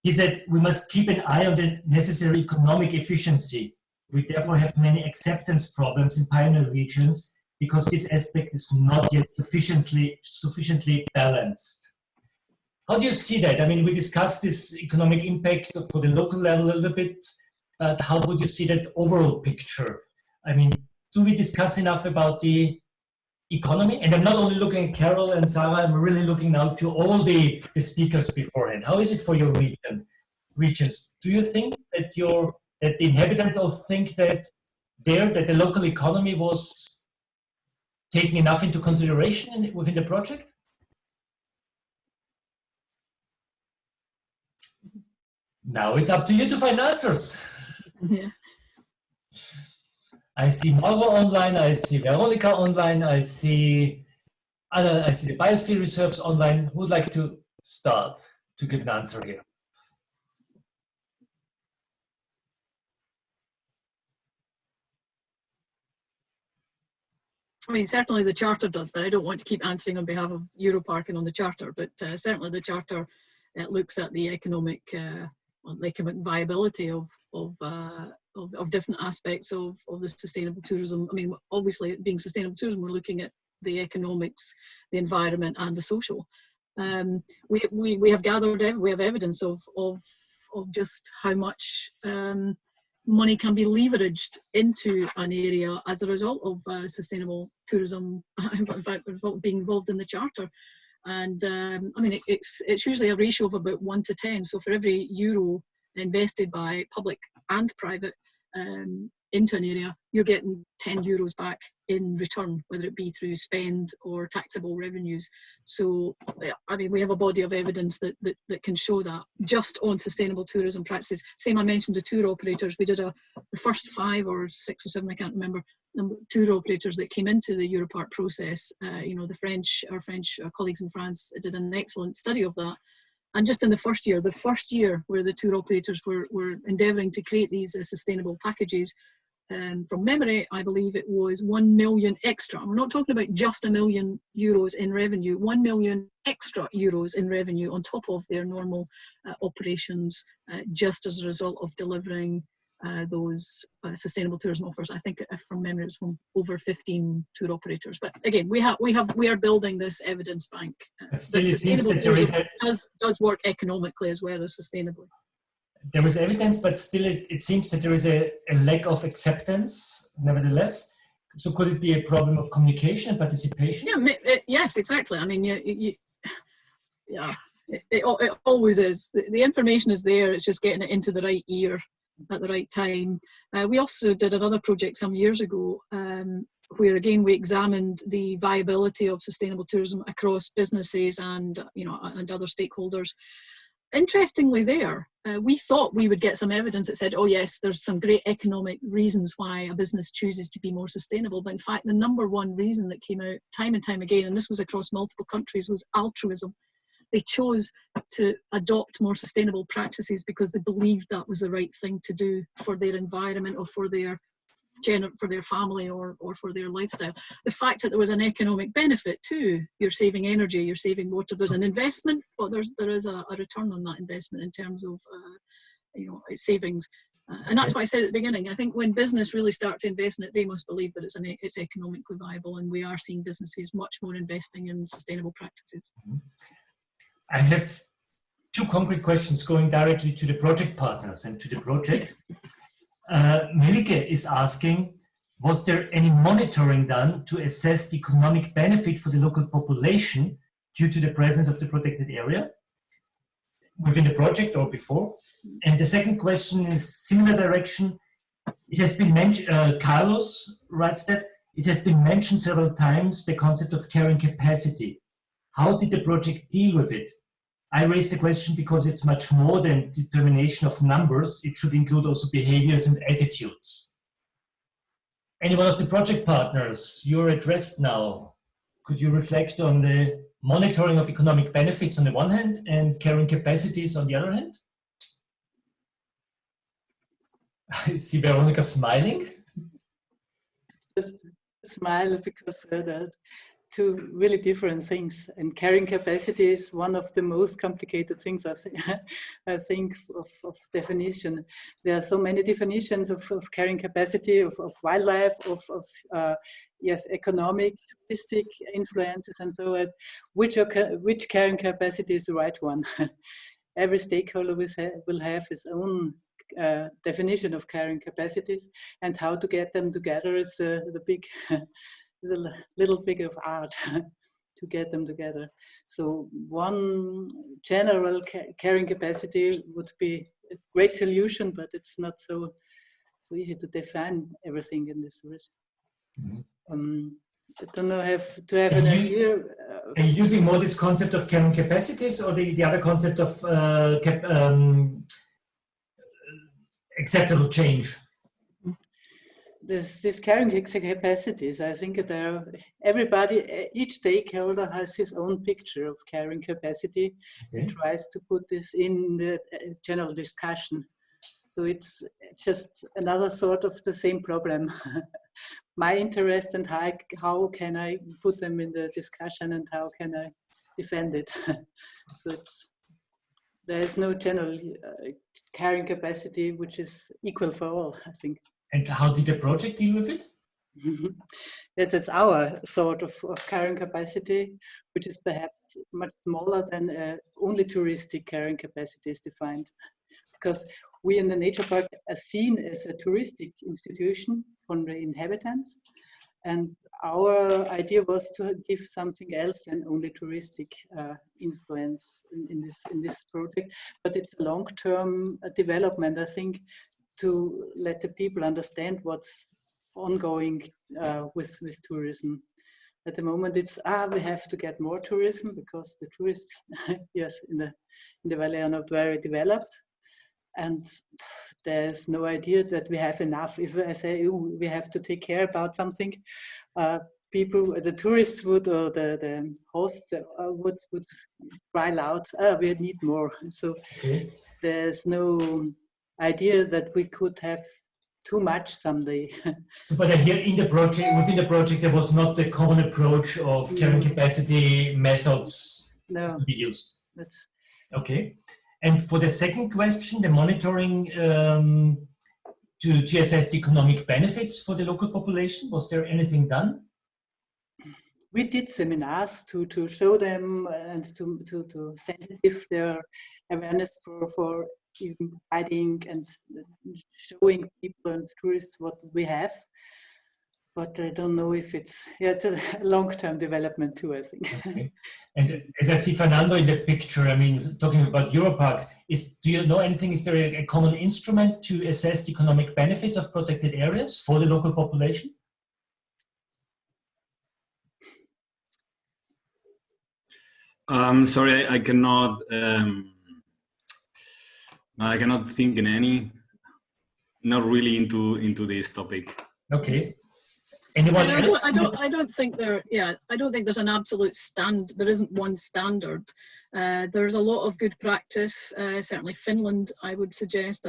[SPEAKER 1] He said, we must keep an eye on the necessary economic efficiency. We therefore have many acceptance problems in pioneer regions because this aspect is not yet sufficiently balanced. How do you see that? I mean, we discussed this economic impact for the local level a little bit, but how would you see that overall picture? I mean, do we discuss enough about the economy? And I'm not only looking at Carol and Sarah, I'm really looking now to all the speakers beforehand. How is it for your regions? Do you think that the inhabitants all think that the local economy was taken enough into consideration within the project? Now it's up to you to find answers.
[SPEAKER 5] Yeah.
[SPEAKER 1] I see Mauro online, I see Veronica online, I see the Biosphere Reserves online. Who would like to start to give an answer here?
[SPEAKER 5] I mean, certainly the Charter does, but I don't want to keep answering on behalf of Europark and on the Charter, but certainly the Charter looks at the economic viability of different aspects of the sustainable tourism. I mean, obviously, being sustainable tourism, we're looking at the economics, the environment, and the social. We have gathered, we have evidence of just how much money can be leveraged into an area as a result of sustainable tourism. In fact, being involved in the Charter. And I mean, it's usually a ratio of about 1 to 10. So for every euro invested by public and private into an area, you're getting 10 euros back in return, whether it be through spend or taxable revenues. So, I mean, we have a body of evidence that can show that just on sustainable tourism practices. Same, I mentioned the tour operators. We did the first 5 or 6 or 7, I can't remember, tour operators that came into the Europark process. You know, our French colleagues in France did an excellent study of that. And just in the first year where the tour operators were endeavouring to create these sustainable packages, from memory, I believe it was 1 million extra. We're not talking about just €1 million in revenue, 1 million extra euros in revenue on top of their normal operations, just as a result of delivering those sustainable tourism offers. I think from memory it's from over 15 tour operators. But again, we are building this evidence bank that sustainable tourism does work economically as well as sustainably.
[SPEAKER 1] There is evidence, but still it seems that there is a lack of acceptance nevertheless. So could it be a problem of communication and participation?
[SPEAKER 5] Yeah, yes, exactly. I mean, it always is. The information is there, it's just getting it into the right ear at the right time. We also did another project some years ago where again we examined the viability of sustainable tourism across businesses and and other stakeholders. Interestingly there, we thought we would get some evidence that said, oh yes, there's some great economic reasons why a business chooses to be more sustainable. But in fact, the number one reason that came out time and time again, and this was across multiple countries, was altruism. They chose to adopt more sustainable practices because they believed that was the right thing to do for their environment or for their family or for their lifestyle. The fact that there was an economic benefit too, you're saving energy, you're saving water, there's an investment, but there is a return on that investment in terms of it's savings. And that's why I said at the beginning, I think when business really start to invest in it, they must believe that it's economically viable, and we are seeing businesses much more investing in sustainable practices.
[SPEAKER 1] I have two concrete questions going directly to the project partners and to the project. Melike is asking, was there any monitoring done to assess the economic benefit for the local population due to the presence of the protected area within the project or before? And the second question is similar direction. It has been mentioned, Carlos writes that it has been mentioned several times, the concept of carrying capacity. How did the project deal with it? I raised the question because it's much more than determination of numbers. It should include also behaviors and attitudes. Any one of the project partners, you're addressed now. Could you reflect on the monitoring of economic benefits on the one hand and carrying capacities on the other hand? I see Veronica smiling.
[SPEAKER 3] Just smile because there are two really different things, and carrying capacity is one of the most complicated things I think of definition. There are so many definitions of carrying capacity of wildlife, of yes, economic, statistic influences, and so on. Which carrying capacity is the right one? Every stakeholder will have his own definition of carrying capacities, and how to get them together is the big. Is a little bit of art to get them together. So one general carrying capacity would be a great solution, but it's not so easy to define everything in this risk. I don't know, have an idea.
[SPEAKER 1] Are you using more this concept of carrying capacities or the other concept of acceptable change?
[SPEAKER 3] This carrying capacities, I think everybody, each stakeholder has his own picture of carrying capacity and tries to put this in the general discussion. So it's just another sort of the same problem. My interest and how can I put them in the discussion and how can I defend it? So there is no general carrying capacity which is equal for all, I think.
[SPEAKER 1] And how did the project deal with it?
[SPEAKER 3] That's our sort of carrying capacity, which is perhaps much smaller than only touristic carrying capacity is defined. Because we in the nature park are seen as a touristic institution from the inhabitants. And our idea was to give something else than only touristic influence in this project. But it's a long-term development, I think, to let the people understand what's ongoing with tourism. At the moment, it's we have to get more tourism because the tourists, yes, in the valley are not very developed, and there's no idea that we have enough. If I say we have to take care about something, people, the tourists would or the hosts would cry out, we need more. So there's no idea that we could have too much someday.
[SPEAKER 1] So, but here in the project, within the project, there was not the common approach of carrying capacity methods to be used.
[SPEAKER 3] That's
[SPEAKER 1] okay. And for the second question, the monitoring to assess the economic benefits for the local population, was there anything done?
[SPEAKER 3] We did seminars to show them and to sensitive their awareness for guiding and showing people and tourists what we have, but I don't know if it's a long-term development too, I think.
[SPEAKER 1] Okay. And as I see Fernando in the picture, I mean, talking about Europarks, do you know anything, is there a common instrument to assess the economic benefits of protected areas for the local population?
[SPEAKER 6] Sorry, I cannot think in any. Not really into this topic.
[SPEAKER 1] Okay. Anyone else?
[SPEAKER 5] I don't think there's an absolute there isn't one standard. There's a lot of good practice. Certainly Finland, I would suggest,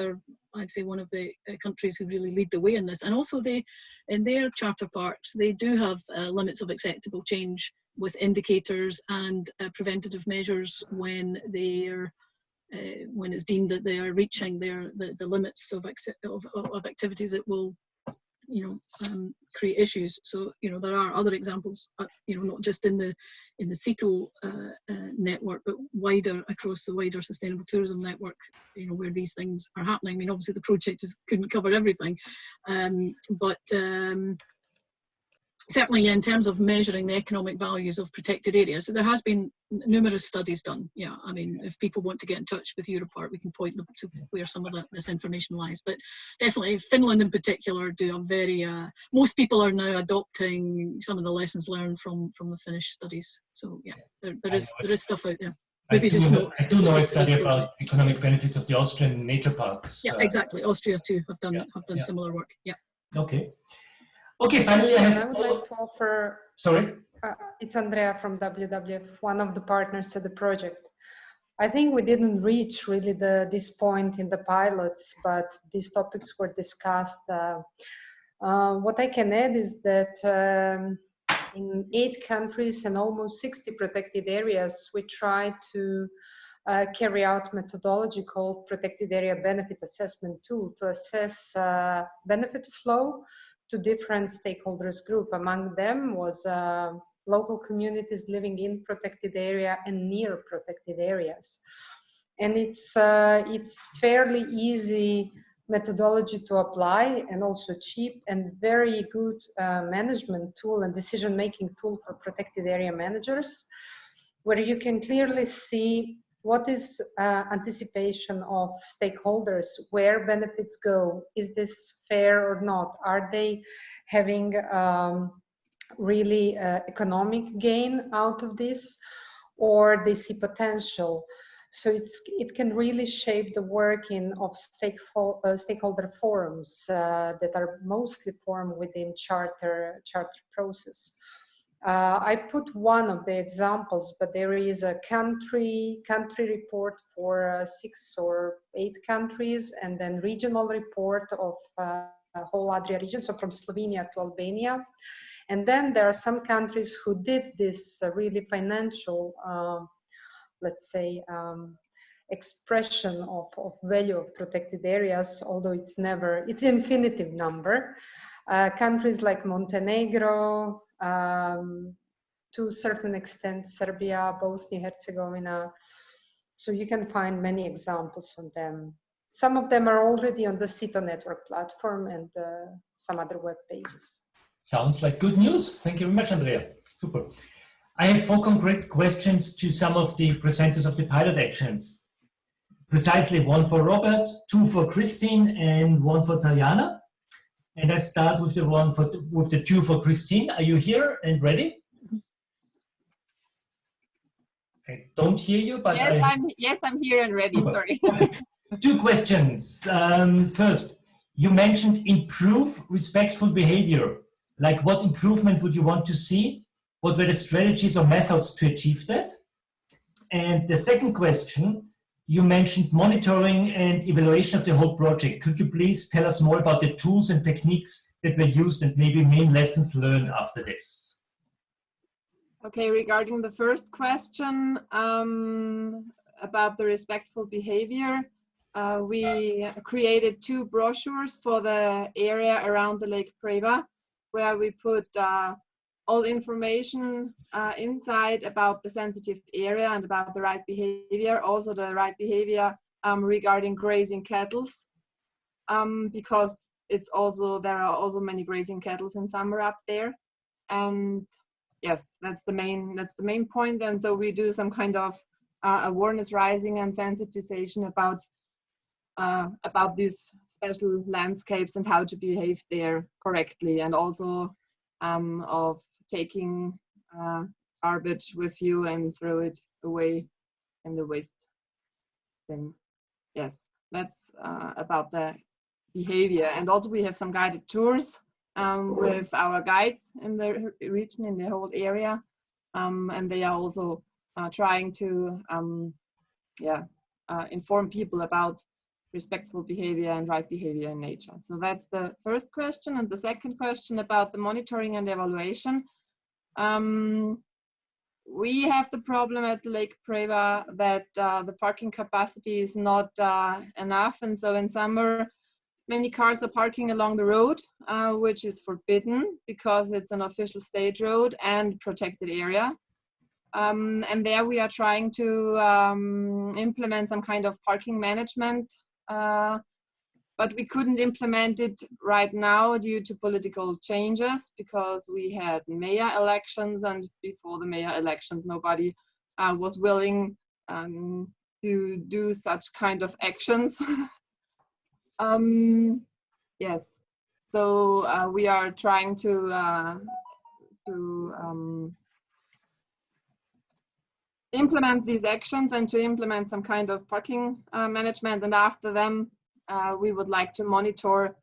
[SPEAKER 5] I'd say one of the countries who really lead the way in this. And also in their charter parks, they do have limits of acceptable change with indicators and preventative measures when they're when it's deemed that they are reaching the limits of activities that will, create issues. So, there are other examples, not just in the CEETO network, but wider across the wider sustainable tourism network, where these things are happening. I mean, obviously the project couldn't cover everything, but certainly in terms of measuring the economic values of protected areas, there has been numerous studies done. Yeah, I mean, if people want to get in touch with Europart, we can point them to where some of this information lies. But definitely Finland in particular do a very, most people are now adopting some of the lessons learned from the Finnish studies. So yeah, there is stuff out there. Maybe just not
[SPEAKER 1] I do know a
[SPEAKER 5] specific to this
[SPEAKER 1] study about
[SPEAKER 5] project.
[SPEAKER 1] economic benefits of the Austrian nature parks.
[SPEAKER 5] Yeah, exactly. Austria too have done similar work. Yeah.
[SPEAKER 1] Okay. Okay, finally
[SPEAKER 7] I would like to offer...
[SPEAKER 1] Sorry?
[SPEAKER 7] It's Andrea from WWF, one of the partners to the project. I think we didn't reach really this point in the pilots, but these topics were discussed. What I can add is that in 8 countries and almost 60 protected areas, we tried to carry out methodology called Protected Area Benefit Assessment Tool to assess benefit flow to different stakeholders group. Among them was local communities living in protected area and near protected areas. And it's fairly easy methodology to apply, and also cheap and very good management tool and decision-making tool for protected area managers, where you can clearly see what is anticipation of stakeholders, where benefits go, is this fair or not, are they having really economic gain out of this, or they see potential. So it can really shape the working of stakeholder forums that are mostly formed within charter process. I put one of the examples, but there is a country report for 6 or 8 countries, and then regional report of whole Adria region, so from Slovenia to Albania. And then there are some countries who did this really financial, let's say, expression of value of protected areas, although it's infinitive number. Countries like Montenegro, to a certain extent Serbia, Bosnia, Herzegovina. So you can find many examples on them. Some of them are already on the CEETO network platform and some other web pages.
[SPEAKER 1] Sounds like good news. Thank you very much, Andrea. Super. I have 4 concrete questions to some of the presenters of the pilot actions. Precisely 1 for Robert, 2 for Christine, and 1 for Tatiana. And I start with the 2 for Christine. Are you here and ready? I don't hear you, but
[SPEAKER 8] yes, I'm here and ready.
[SPEAKER 1] Super.
[SPEAKER 8] Sorry.
[SPEAKER 1] Okay. 2 questions. First, you mentioned improve respectful behavior. Like, what improvement would you want to see? What were the strategies or methods to achieve that? And the second question, you mentioned monitoring and evaluation of the whole project. Could you please tell us more about the tools and techniques that were used and maybe main lessons learned after this?
[SPEAKER 8] Okay, regarding the first question about the respectful behavior, we created 2 brochures for the area around the Lake Preva, where we put all information inside about the sensitive area and about the right behavior, also the right behavior regarding grazing cattle, because there are also many grazing cattle in summer up there. And yes, that's the main point. And so we do some kind of awareness raising and sensitization about these special landscapes and how to behave there correctly, and also of taking garbage with you and throw it away in the waste bin. Yes, that's about the behavior. And also we have some guided tours with our guides in the region, in the whole area, and they are also trying to inform people about respectful behavior and right behavior in nature. So that's the first question. And the second question about the monitoring and evaluation. we have the problem at Lake Preva that the parking capacity is not enough, and so in summer many cars are parking along the road, which is forbidden because it's an official state road and protected area. And there we are trying to implement some kind of parking management, but we couldn't implement it right now due to political changes because we had mayor elections, and before the mayor elections nobody was willing to do such kind of actions. Yes, so we are trying to implement these actions and to implement some kind of parking management, and after them we would like to monitor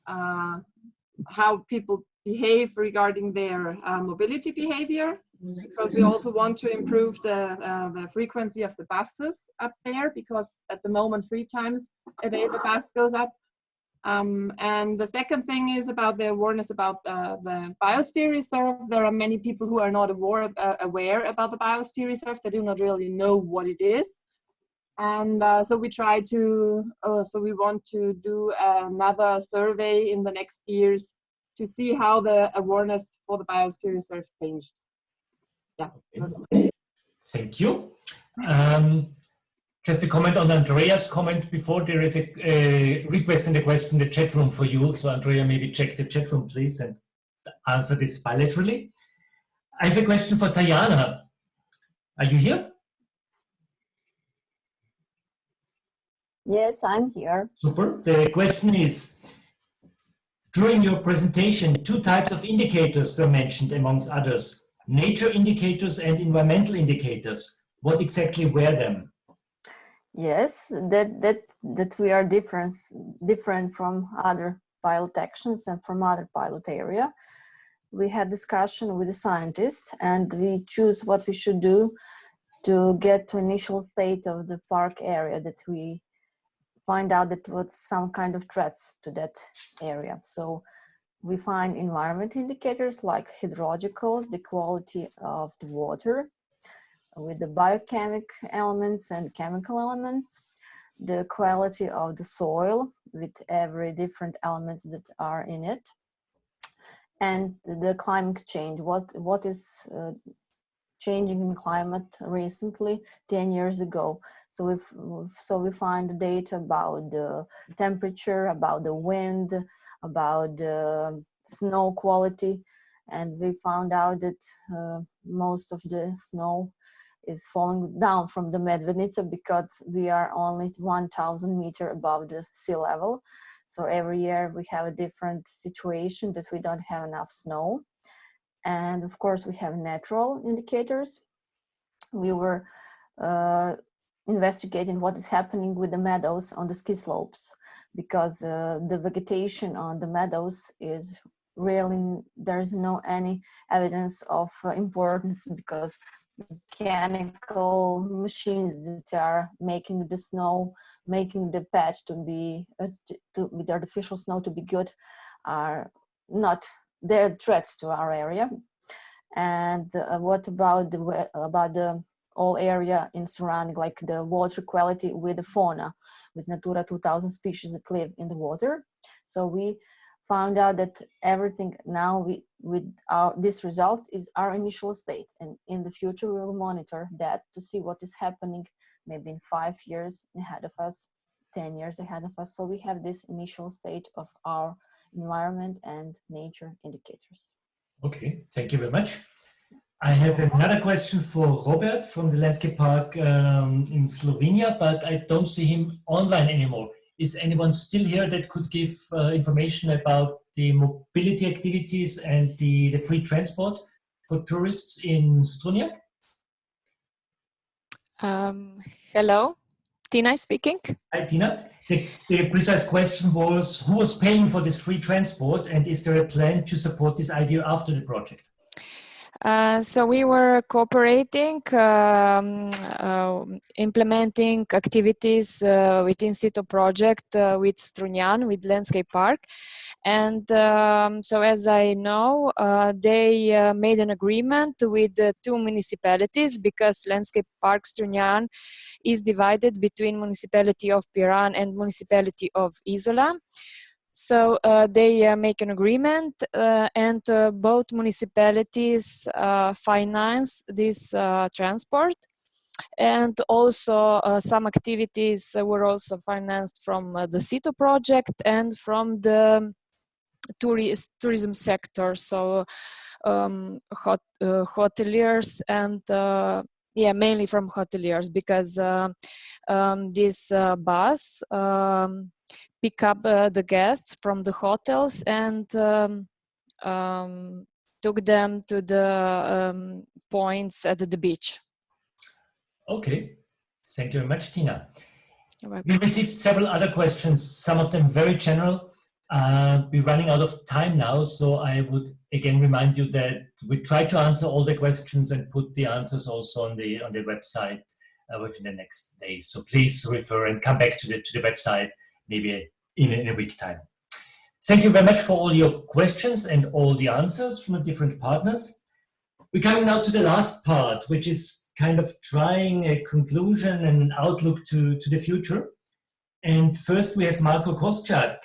[SPEAKER 8] how people behave regarding their mobility behavior, because we also want to improve the frequency of the buses up there, because at the moment 3 times a day the bus goes up. And the second thing is about the awareness about the Biosphere Reserve. There are many people who are not aware about the Biosphere Reserve. They do not really know what it is. And so we try to, so we want to do another survey in the next years to see how the awareness for the Biosphere Reserve changed. Yeah.
[SPEAKER 1] Okay. Thank you. Just a comment on Andrea's comment before. There is a request and a question in the chat room for you. So Andrea, maybe check the chat room, please, and answer this bilaterally. I have a question for Tajana. Are you here?
[SPEAKER 9] Yes, I'm here.
[SPEAKER 1] Super. The question is, during your presentation, 2 types of indicators were mentioned, amongst others, nature indicators and environmental indicators. What exactly were them?
[SPEAKER 9] Yes, that we are different from other pilot actions and from other pilot area. We had discussion with the scientists and we choose what we should do to get to initial state of the park area, that we find out that was some kind of threats to that area. So we find environment indicators like hydrological, the quality of the water, with the biochemic elements and chemical elements, the quality of the soil with every different elements that are in it, and the climate change. What is changing in climate recently, 10 years ago. So we find the data about the temperature, about the wind, about the snow quality, and we found out that most of the snow is falling down from the Medvednica because we are only 1,000 meters above the sea level. So every year we have a different situation that we don't have enough snow. And of course we have natural indicators. We were investigating what is happening with the meadows on the ski slopes, because the vegetation on the meadows is really, there's no any evidence of importance, because mechanical machines that are making the snow, making the patch to be with artificial snow to be good, are not, they're threats to our area. And what about the all area in surrounding, like the water quality with the fauna, with Natura 2000 species that live in the water? So we found out that everything now this results is our initial state, and in the future we will monitor that to see what is happening maybe in 5 years ahead of us, 10 years ahead of us. So we have this initial state of our environment and nature indicators.
[SPEAKER 1] Okay, thank you very much. I have another question for Robert from the Landscape Park in Slovenia, but I don't see him online anymore. Is anyone still here that could give information about the mobility activities and the free transport for tourists in Strunjak?
[SPEAKER 10] Hello, Tina speaking.
[SPEAKER 1] Hi, Tina. The precise question was, who was paying for this free transport, and is there a plan to support this idea after the project?
[SPEAKER 10] So we were cooperating, implementing activities within CEETO project with Strunjan, with Landscape Park. And so as I know, they made an agreement with two municipalities, because Landscape Park Strunjan is divided between municipality of Piran and municipality of Isola. So they make an agreement, and both municipalities finance this transport. And also some activities were also financed from the CEETO project and from the tourism sector. So hoteliers and yeah, mainly from hoteliers, because this bus pick up the guests from the hotels and took them to the points at the beach.
[SPEAKER 1] Okay, thank you very much, Tina. We received several other questions, some of them very general. We're running out of time now, so I would again remind you that we try to answer all the questions and put the answers also on the website within the next days. So please refer and come back to the website maybe in a week time. Thank you very much for all your questions and all the answers from the different partners. We're coming now to the last part, which is kind of trying a conclusion and an outlook to the future. And first we have Marko Koschak.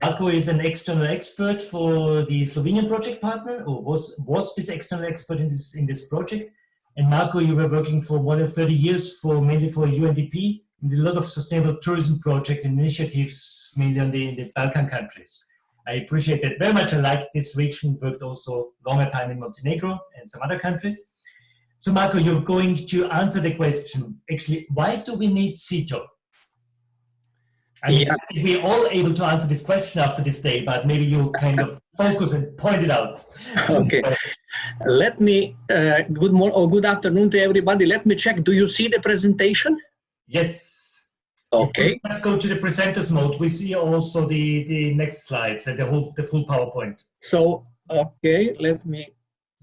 [SPEAKER 1] Marko is an external expert for the Slovenian project partner, or was this external expert in this project. And Marko, you were working for more than 30 years mainly for UNDP, and a lot of sustainable tourism project and initiatives, mainly in the Balkan countries. I appreciate that very much. I like this region, worked also longer time in Montenegro and some other countries. So Marko, you're going to answer the question, actually, why do we need CEETO? I mean, I think we're all able to answer this question after this day, but maybe you kind of focus and point it out.
[SPEAKER 11] Okay. Let me, good morning or good afternoon to everybody. Let me check. Do you see the presentation?
[SPEAKER 1] Yes.
[SPEAKER 11] Okay.
[SPEAKER 1] Let's go to the presenters mode. We see also the next slides and the full PowerPoint.
[SPEAKER 11] So, okay, let me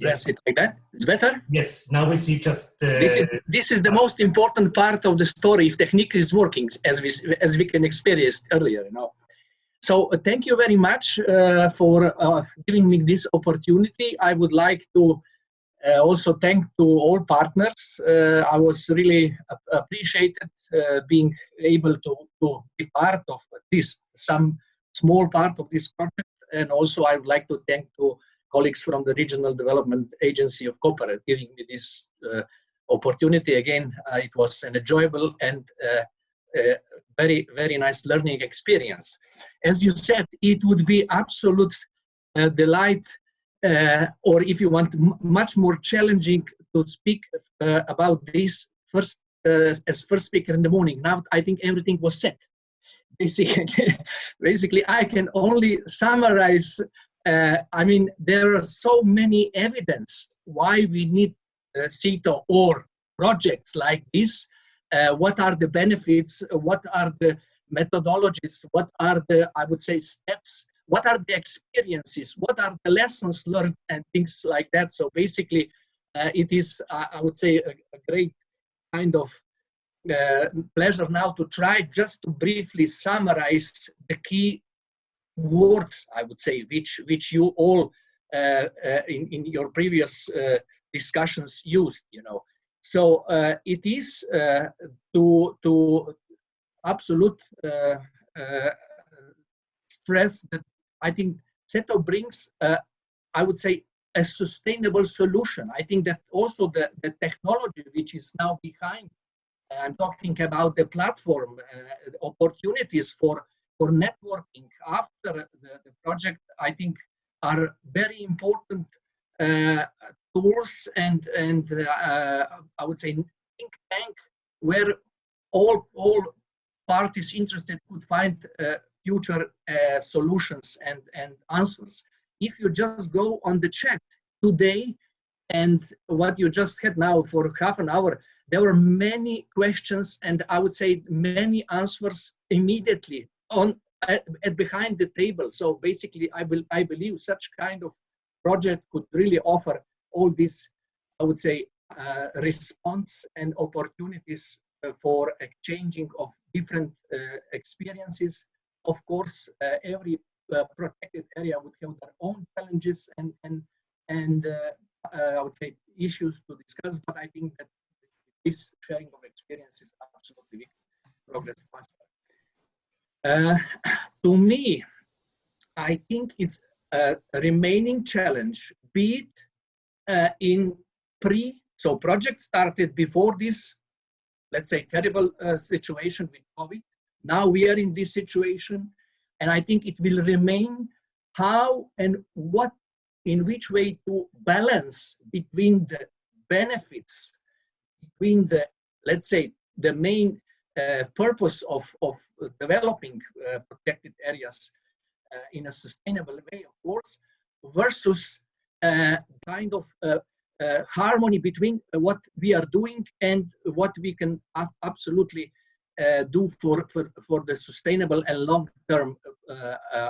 [SPEAKER 11] press it like that. It's better?
[SPEAKER 1] Yes, now we see just...
[SPEAKER 11] This is the most important part of the story, if technique is working, as we can experience earlier, you know. So thank you very much for giving me this opportunity. I would like to also thank to all partners. I was really appreciated being able to be part of this, some small part of this project. And also I would like to thank to colleagues from the Regional Development Agency of Koper giving me this opportunity. Again, it was an enjoyable and very, very nice learning experience. As you said, it would be absolute delight, or if you want, much more challenging to speak about this as first speaker in the morning. Now I think everything was said. Basically, I can only summarize. I mean, there are so many evidence why we need CEETO or projects like this. What are the benefits? What are the methodologies? What are the, I would say, steps? What are the experiences? What are the lessons learned and things like that? So basically, it is, I would say, a great kind of pleasure now to try just to briefly summarize the key words, I would say, which you all in your previous discussions used, you know. So it is to absolute stress that I think CEETO brings, I would say, a sustainable solution. I think that also the technology which is now behind, I'm talking about the platform, opportunities for networking after the project, I think are very important tools and I would say think tank where all parties interested could find future solutions and answers. If you just go on the chat today and what you just had now for half an hour, there were many questions and I would say many answers immediately behind the table. So basically, I believe such kind of project could really offer all this, I would say, response and opportunities for exchanging of different experiences. Of course, every protected area would have their own challenges and I would say issues to discuss, but I think that this sharing of experiences absolutely we can progress faster. To me, I think it's a remaining challenge, be it in so project started before this, let's say, terrible situation with COVID. Now we are in this situation, and I think it will remain how and what, in which way to balance between the benefits, between the, let's say, the main purpose of developing protected areas in a sustainable way, of course, versus kind of harmony between what we are doing and what we can absolutely do for the sustainable and long-term,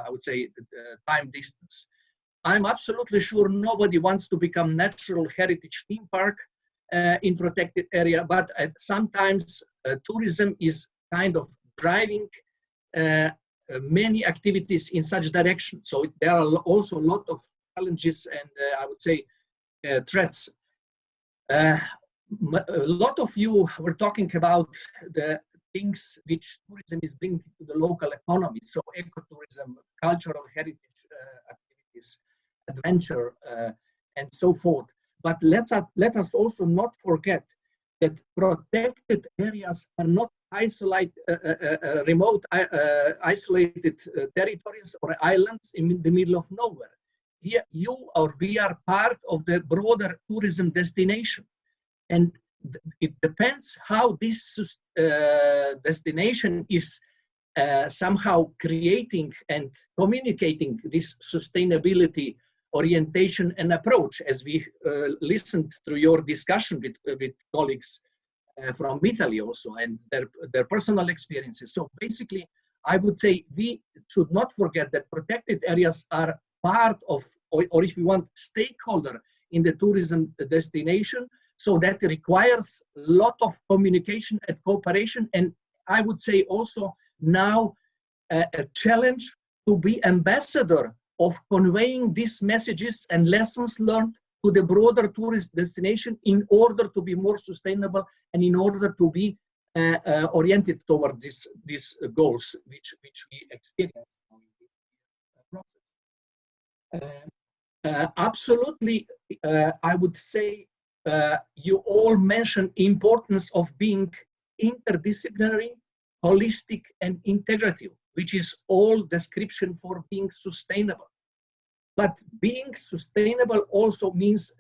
[SPEAKER 11] I would say, time distance. I'm absolutely sure nobody wants to become natural heritage theme park in protected area, but sometimes tourism is kind of driving many activities in such direction. So there are also a lot of challenges and I would say threats. A lot of you were talking about the things which tourism is bringing to the local economy. So ecotourism, cultural heritage activities, adventure, and so forth. But let us also not forget that protected areas are not isolated, remote, isolated territories or islands in the middle of nowhere. Here, you or we are part of the broader tourism destination, and it depends how this destination is somehow creating and communicating this sustainability orientation and approach, as we listened to your discussion with colleagues from Italy also and their personal experiences. So basically, I would say we should not forget that protected areas are part of, or if you want, stakeholder in the tourism destination. So that requires a lot of communication and cooperation. And I would say also now a challenge to be ambassador of conveying these messages and lessons learned to the broader tourist destination in order to be more sustainable and in order to be oriented towards these goals which we experience in this process. Absolutely, I would say you all mentioned importance of being interdisciplinary, holistic, and integrative, which is all description for being sustainable. But being sustainable also means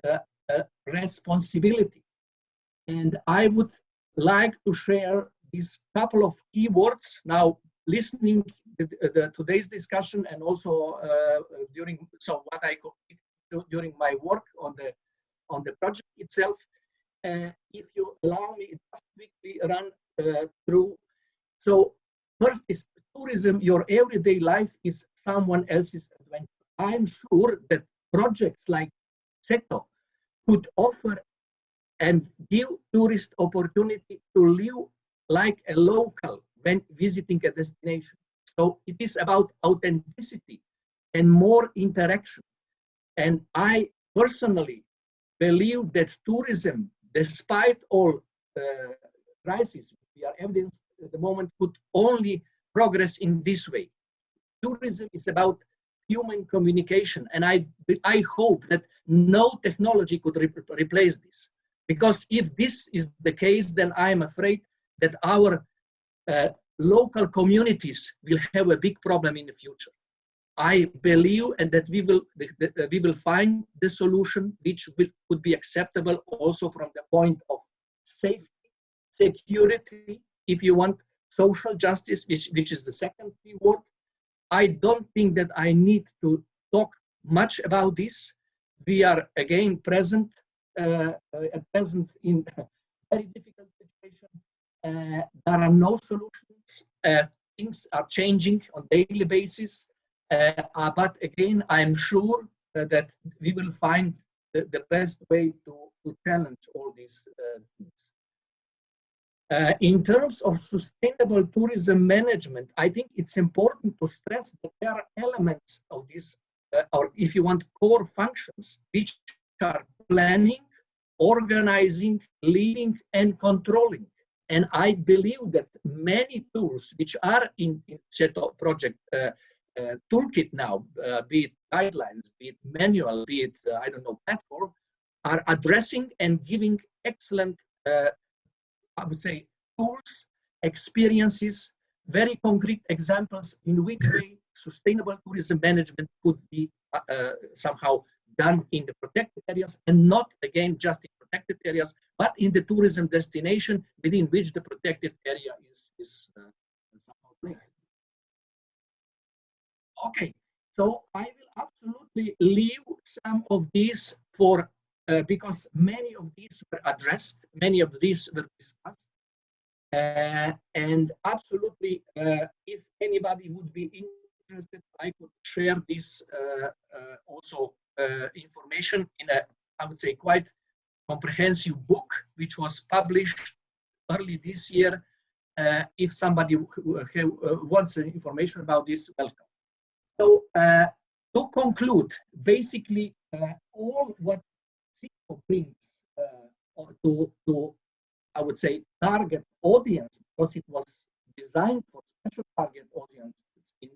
[SPEAKER 11] responsibility. And I would like to share these couple of keywords now, listening to today's discussion and also during my work on the project itself. If you allow me, just quickly run through. So first is tourism. Your everyday life is someone else's adventure. I'm sure that projects like CEETO could offer and give tourists opportunity to live like a local when visiting a destination. So it is about authenticity and more interaction. And I personally believe that tourism, despite all crises we are evidencing at the moment, could only progress in this way. Tourism is about human communication, and I hope that no technology could replace this. Because if this is the case, then I'm afraid that our local communities will have a big problem in the future. I believe and that we will find the solution which could be acceptable also from the point of safety, security, if you want, social justice, which is the second key word. I don't think that I need to talk much about this. We are again present in a very difficult situation. There are no solutions. Things are changing on a daily basis. But again, I'm sure that we will find the best way to challenge all these things. In terms of sustainable tourism management, I think it's important to stress that there are elements of this, or if you want, core functions, which are planning, organizing, leading, and controlling. And I believe that many tools which are in CEETO project toolkit now, be it guidelines, be it manual, be it, I don't know, platform, are addressing and giving excellent, I would say, tools, experiences, very concrete examples in which way sustainable tourism management could be somehow done in the protected areas, and not, again, just in protected areas, but in the tourism destination within which the protected area is somehow placed. Okay, so I will absolutely leave some of these for, because many of these were addressed, many of these were discussed. And absolutely, if anybody would be interested, I could share this also information in a, I would say, quite comprehensive book, which was published early this year. If somebody wants information about this, welcome. So to conclude, basically, all what CEETO brings to, I would say, target audience, because it was designed for special target audiences in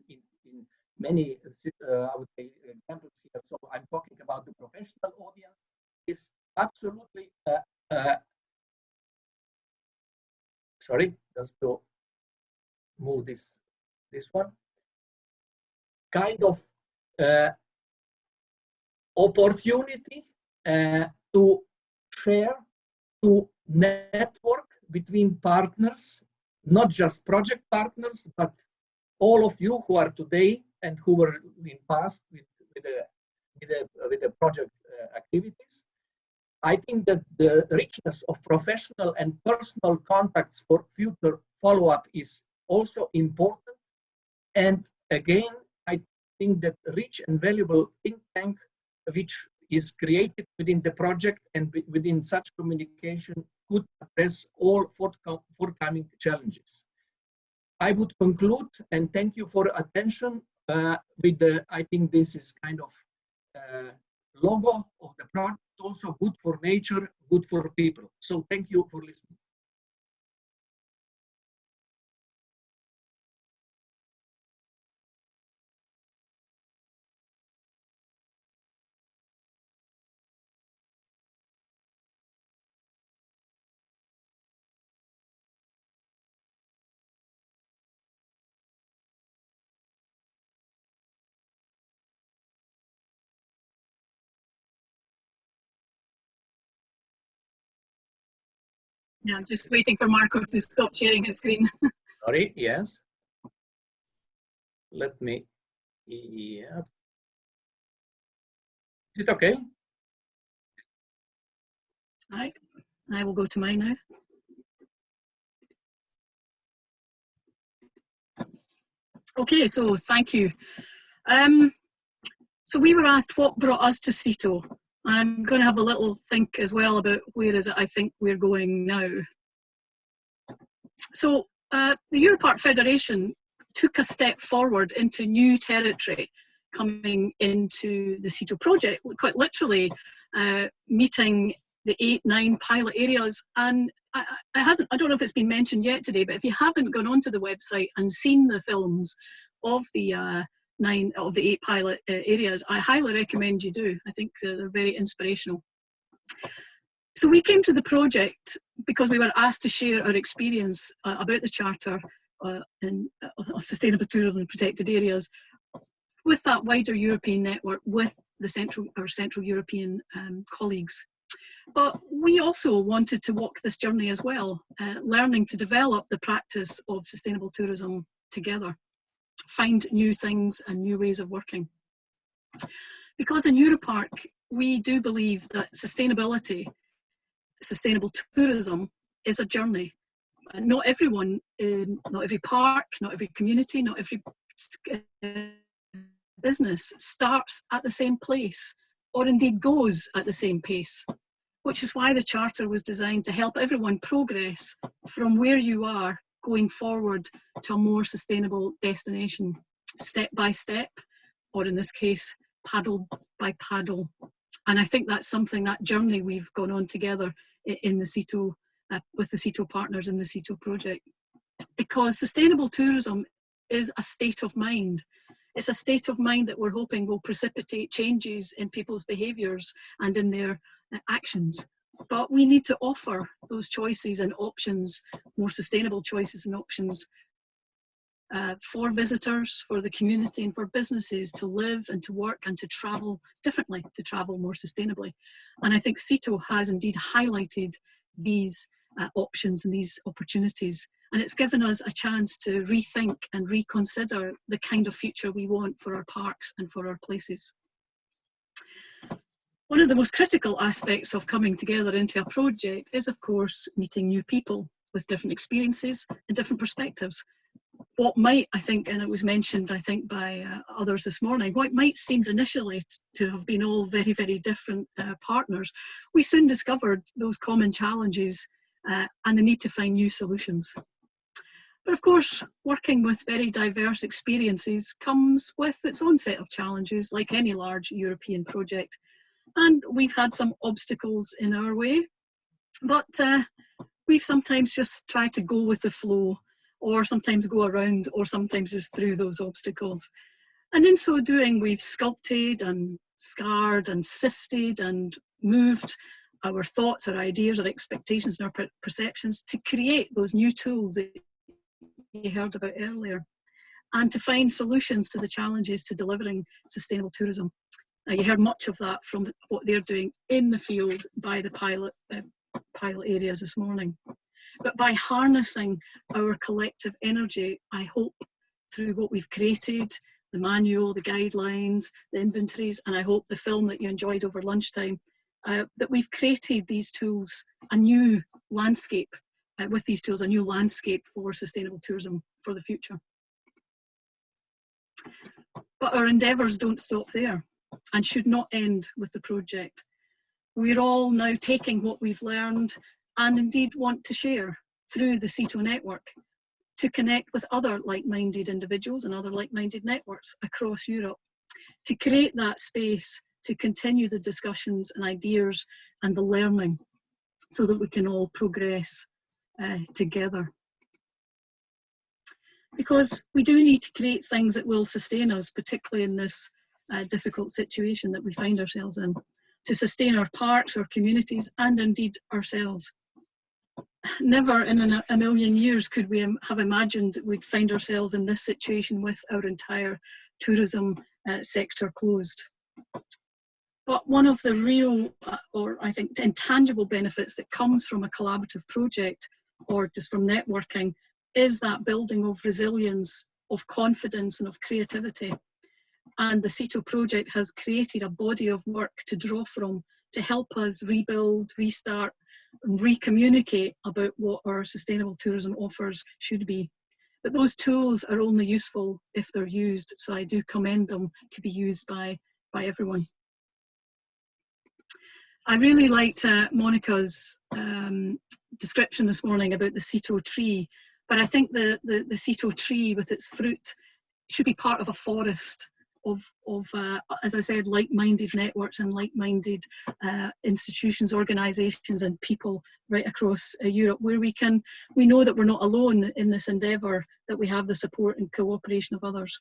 [SPEAKER 11] many, I would say, examples here. So I'm talking about the professional audience, is absolutely, sorry, just to move this one, kind of opportunity to share, to network between partners, not just project partners, but all of you who are today and who were in past with the project activities. I think that the richness of professional and personal contacts for future follow-up is also important. And again, I think that rich and valuable think tank, which is created within the project and within such communication, could address all forthcoming challenges. I would conclude and thank you for attention with the, I think this is kind of logo of the project, also good for nature, good for people. So thank you for listening.
[SPEAKER 5] Yeah, I'm just waiting for Marco to stop sharing his screen.
[SPEAKER 11] Sorry, yes. Let me, yeah. Is it okay?
[SPEAKER 5] Right, I will go to mine now. Okay, so thank you. So we were asked what brought us to CEETO. I'm going to have a little think as well about where is it I think we're going now. So the Europark Federation took a step forward into new territory coming into the CEETO project, quite literally meeting the 8-9 pilot areas. And I don't know if it's been mentioned yet today, but if you haven't gone onto the website and seen the films of the 8 pilot areas, I highly recommend you do. I think they're very inspirational. So we came to the project because we were asked to share our experience about the Charter of Sustainable Tourism in Protected Areas with that wider European network, with our Central European colleagues. But we also wanted to walk this journey as well, learning to develop the practice of sustainable tourism together, find new things and new ways of working. Because in Europark, we do believe that sustainability, sustainable tourism is a journey. Not everyone, not every park, not every community, not every business starts at the same place or indeed goes at the same pace, which is why the Charter was designed to help everyone progress from where you are going forward to a more sustainable destination, step by step, or in this case, paddle by paddle. And I think that's something, that journey we've gone on together in the CEETO, with the CEETO partners in the CEETO project. Because sustainable tourism is a state of mind. It's a state of mind that we're hoping will precipitate changes in people's behaviours and in their actions. But we need to offer those choices and options, more sustainable choices and options for visitors, for the community and for businesses to live and to work and to travel differently, to travel more sustainably. And I think CEETO has indeed highlighted these options and these opportunities. And it's given us a chance to rethink and reconsider the kind of future we want for our parks and for our places. One of the most critical aspects of coming together into a project is, of course, meeting new people with different experiences and different perspectives. What might, I think, and it was mentioned, I think, by others this morning, what might seem initially to have been all very, very different partners, we soon discovered those common challenges and the need to find new solutions. But of course, working with very diverse experiences comes with its own set of challenges, like any large European project. And we've had some obstacles in our way, but we've sometimes just tried to go with the flow, or sometimes go around, or sometimes just through those obstacles. And in so doing, we've sculpted and scarred and sifted and moved our thoughts, our ideas, our expectations and our perceptions to create those new tools that you heard about earlier, and to find solutions to the challenges to delivering sustainable tourism. You heard much of that from what they're doing in the field by the pilot areas this morning. But by harnessing our collective energy, I hope through what we've created, the manual, the guidelines, the inventories, and I hope the film that you enjoyed over lunchtime, that we've created these tools, a new landscape, with these tools, a new landscape for sustainable tourism for the future. But our endeavours don't stop there and should not end with the project. We're all now taking what we've learned and indeed want to share through the CEETO network to connect with other like-minded individuals and other like-minded networks across Europe, to create that space to continue the discussions and ideas and the learning so that we can all progress together. Because we do need to create things that will sustain us, particularly in this difficult situation that we find ourselves in, to sustain our parks, our communities, and indeed ourselves. Never in a million years could we have imagined that we'd find ourselves in this situation with our entire tourism sector closed. But one of the real, or I think intangible benefits that comes from a collaborative project or just from networking is that building of resilience, of confidence and of creativity. And the CEETO project has created a body of work to draw from to help us rebuild, restart, and recommunicate about what our sustainable tourism offers should be. But those tools are only useful if they're used, so I do commend them to be used by everyone. I really liked Monica's description this morning about the CEETO tree, but I think the CEETO tree with its fruit should be part of a forest of as I said, like-minded networks and like-minded institutions, organisations and people right across Europe, where we know that we're not alone in this endeavour, that we have the support and cooperation of others.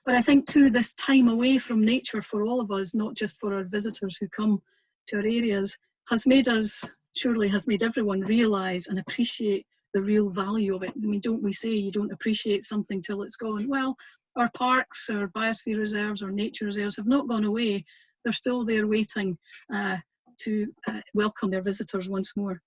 [SPEAKER 5] But I think too, this time away from nature for all of us, not just for our visitors who come to our areas, has made us, surely has made everyone realise and appreciate the real value of it. I mean, don't we say you don't appreciate something till it's gone? Well, our parks, our biosphere reserves, our nature reserves have not gone away. They're still there waiting to welcome their visitors once more.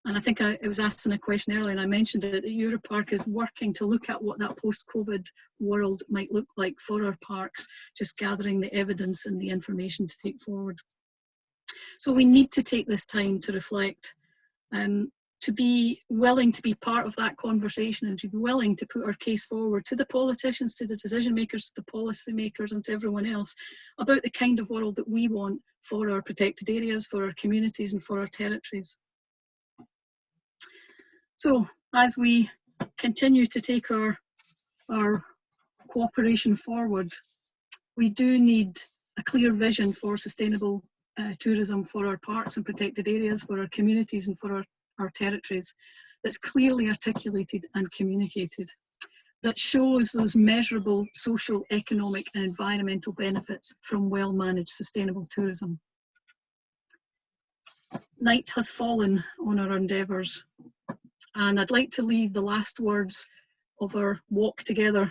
[SPEAKER 5] And I think I was asking a question earlier, and I mentioned it, that Europark is working to look at what that post-COVID world might look like for our parks, just gathering the evidence and the information to take forward. So we need to take this time to reflect. to be willing to be part of that conversation and to be willing to put our case forward to the politicians, to the decision makers, to the policy makers, and to everyone else about the kind of world that we want for our protected areas, for our communities, and for our territories. So as we continue to take our cooperation forward, we do need a clear vision for sustainable tourism for our parks and protected areas, for our communities, and for our territories, that's clearly articulated and communicated, that shows those measurable social, economic and environmental benefits from well-managed sustainable tourism. Night has fallen on our endeavours, and I'd like to leave the last words of our walk together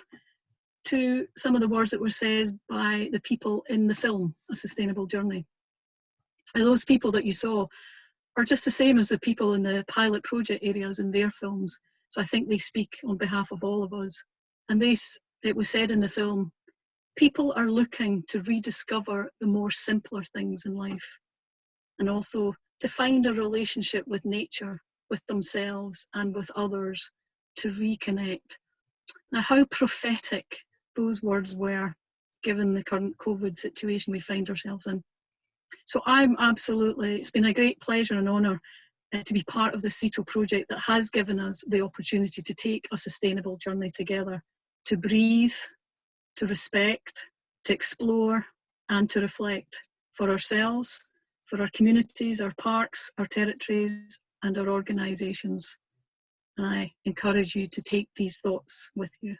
[SPEAKER 5] to some of the words that were said by the people in the film, A Sustainable Journey. And those people that you saw are just the same as the people in the pilot project areas in their films. So I think they speak on behalf of all of us. And it was said in the film, people are looking to rediscover the more simpler things in life, and also to find a relationship with nature, with themselves and with others, to reconnect. Now, how prophetic those words were, given the current COVID situation we find ourselves in. So it's been a great pleasure and honour to be part of the CEETO project that has given us the opportunity to take a sustainable journey together, to breathe, to respect, to explore and to reflect for ourselves, for our communities, our parks, our territories and our organisations. And I encourage you to take these thoughts with you.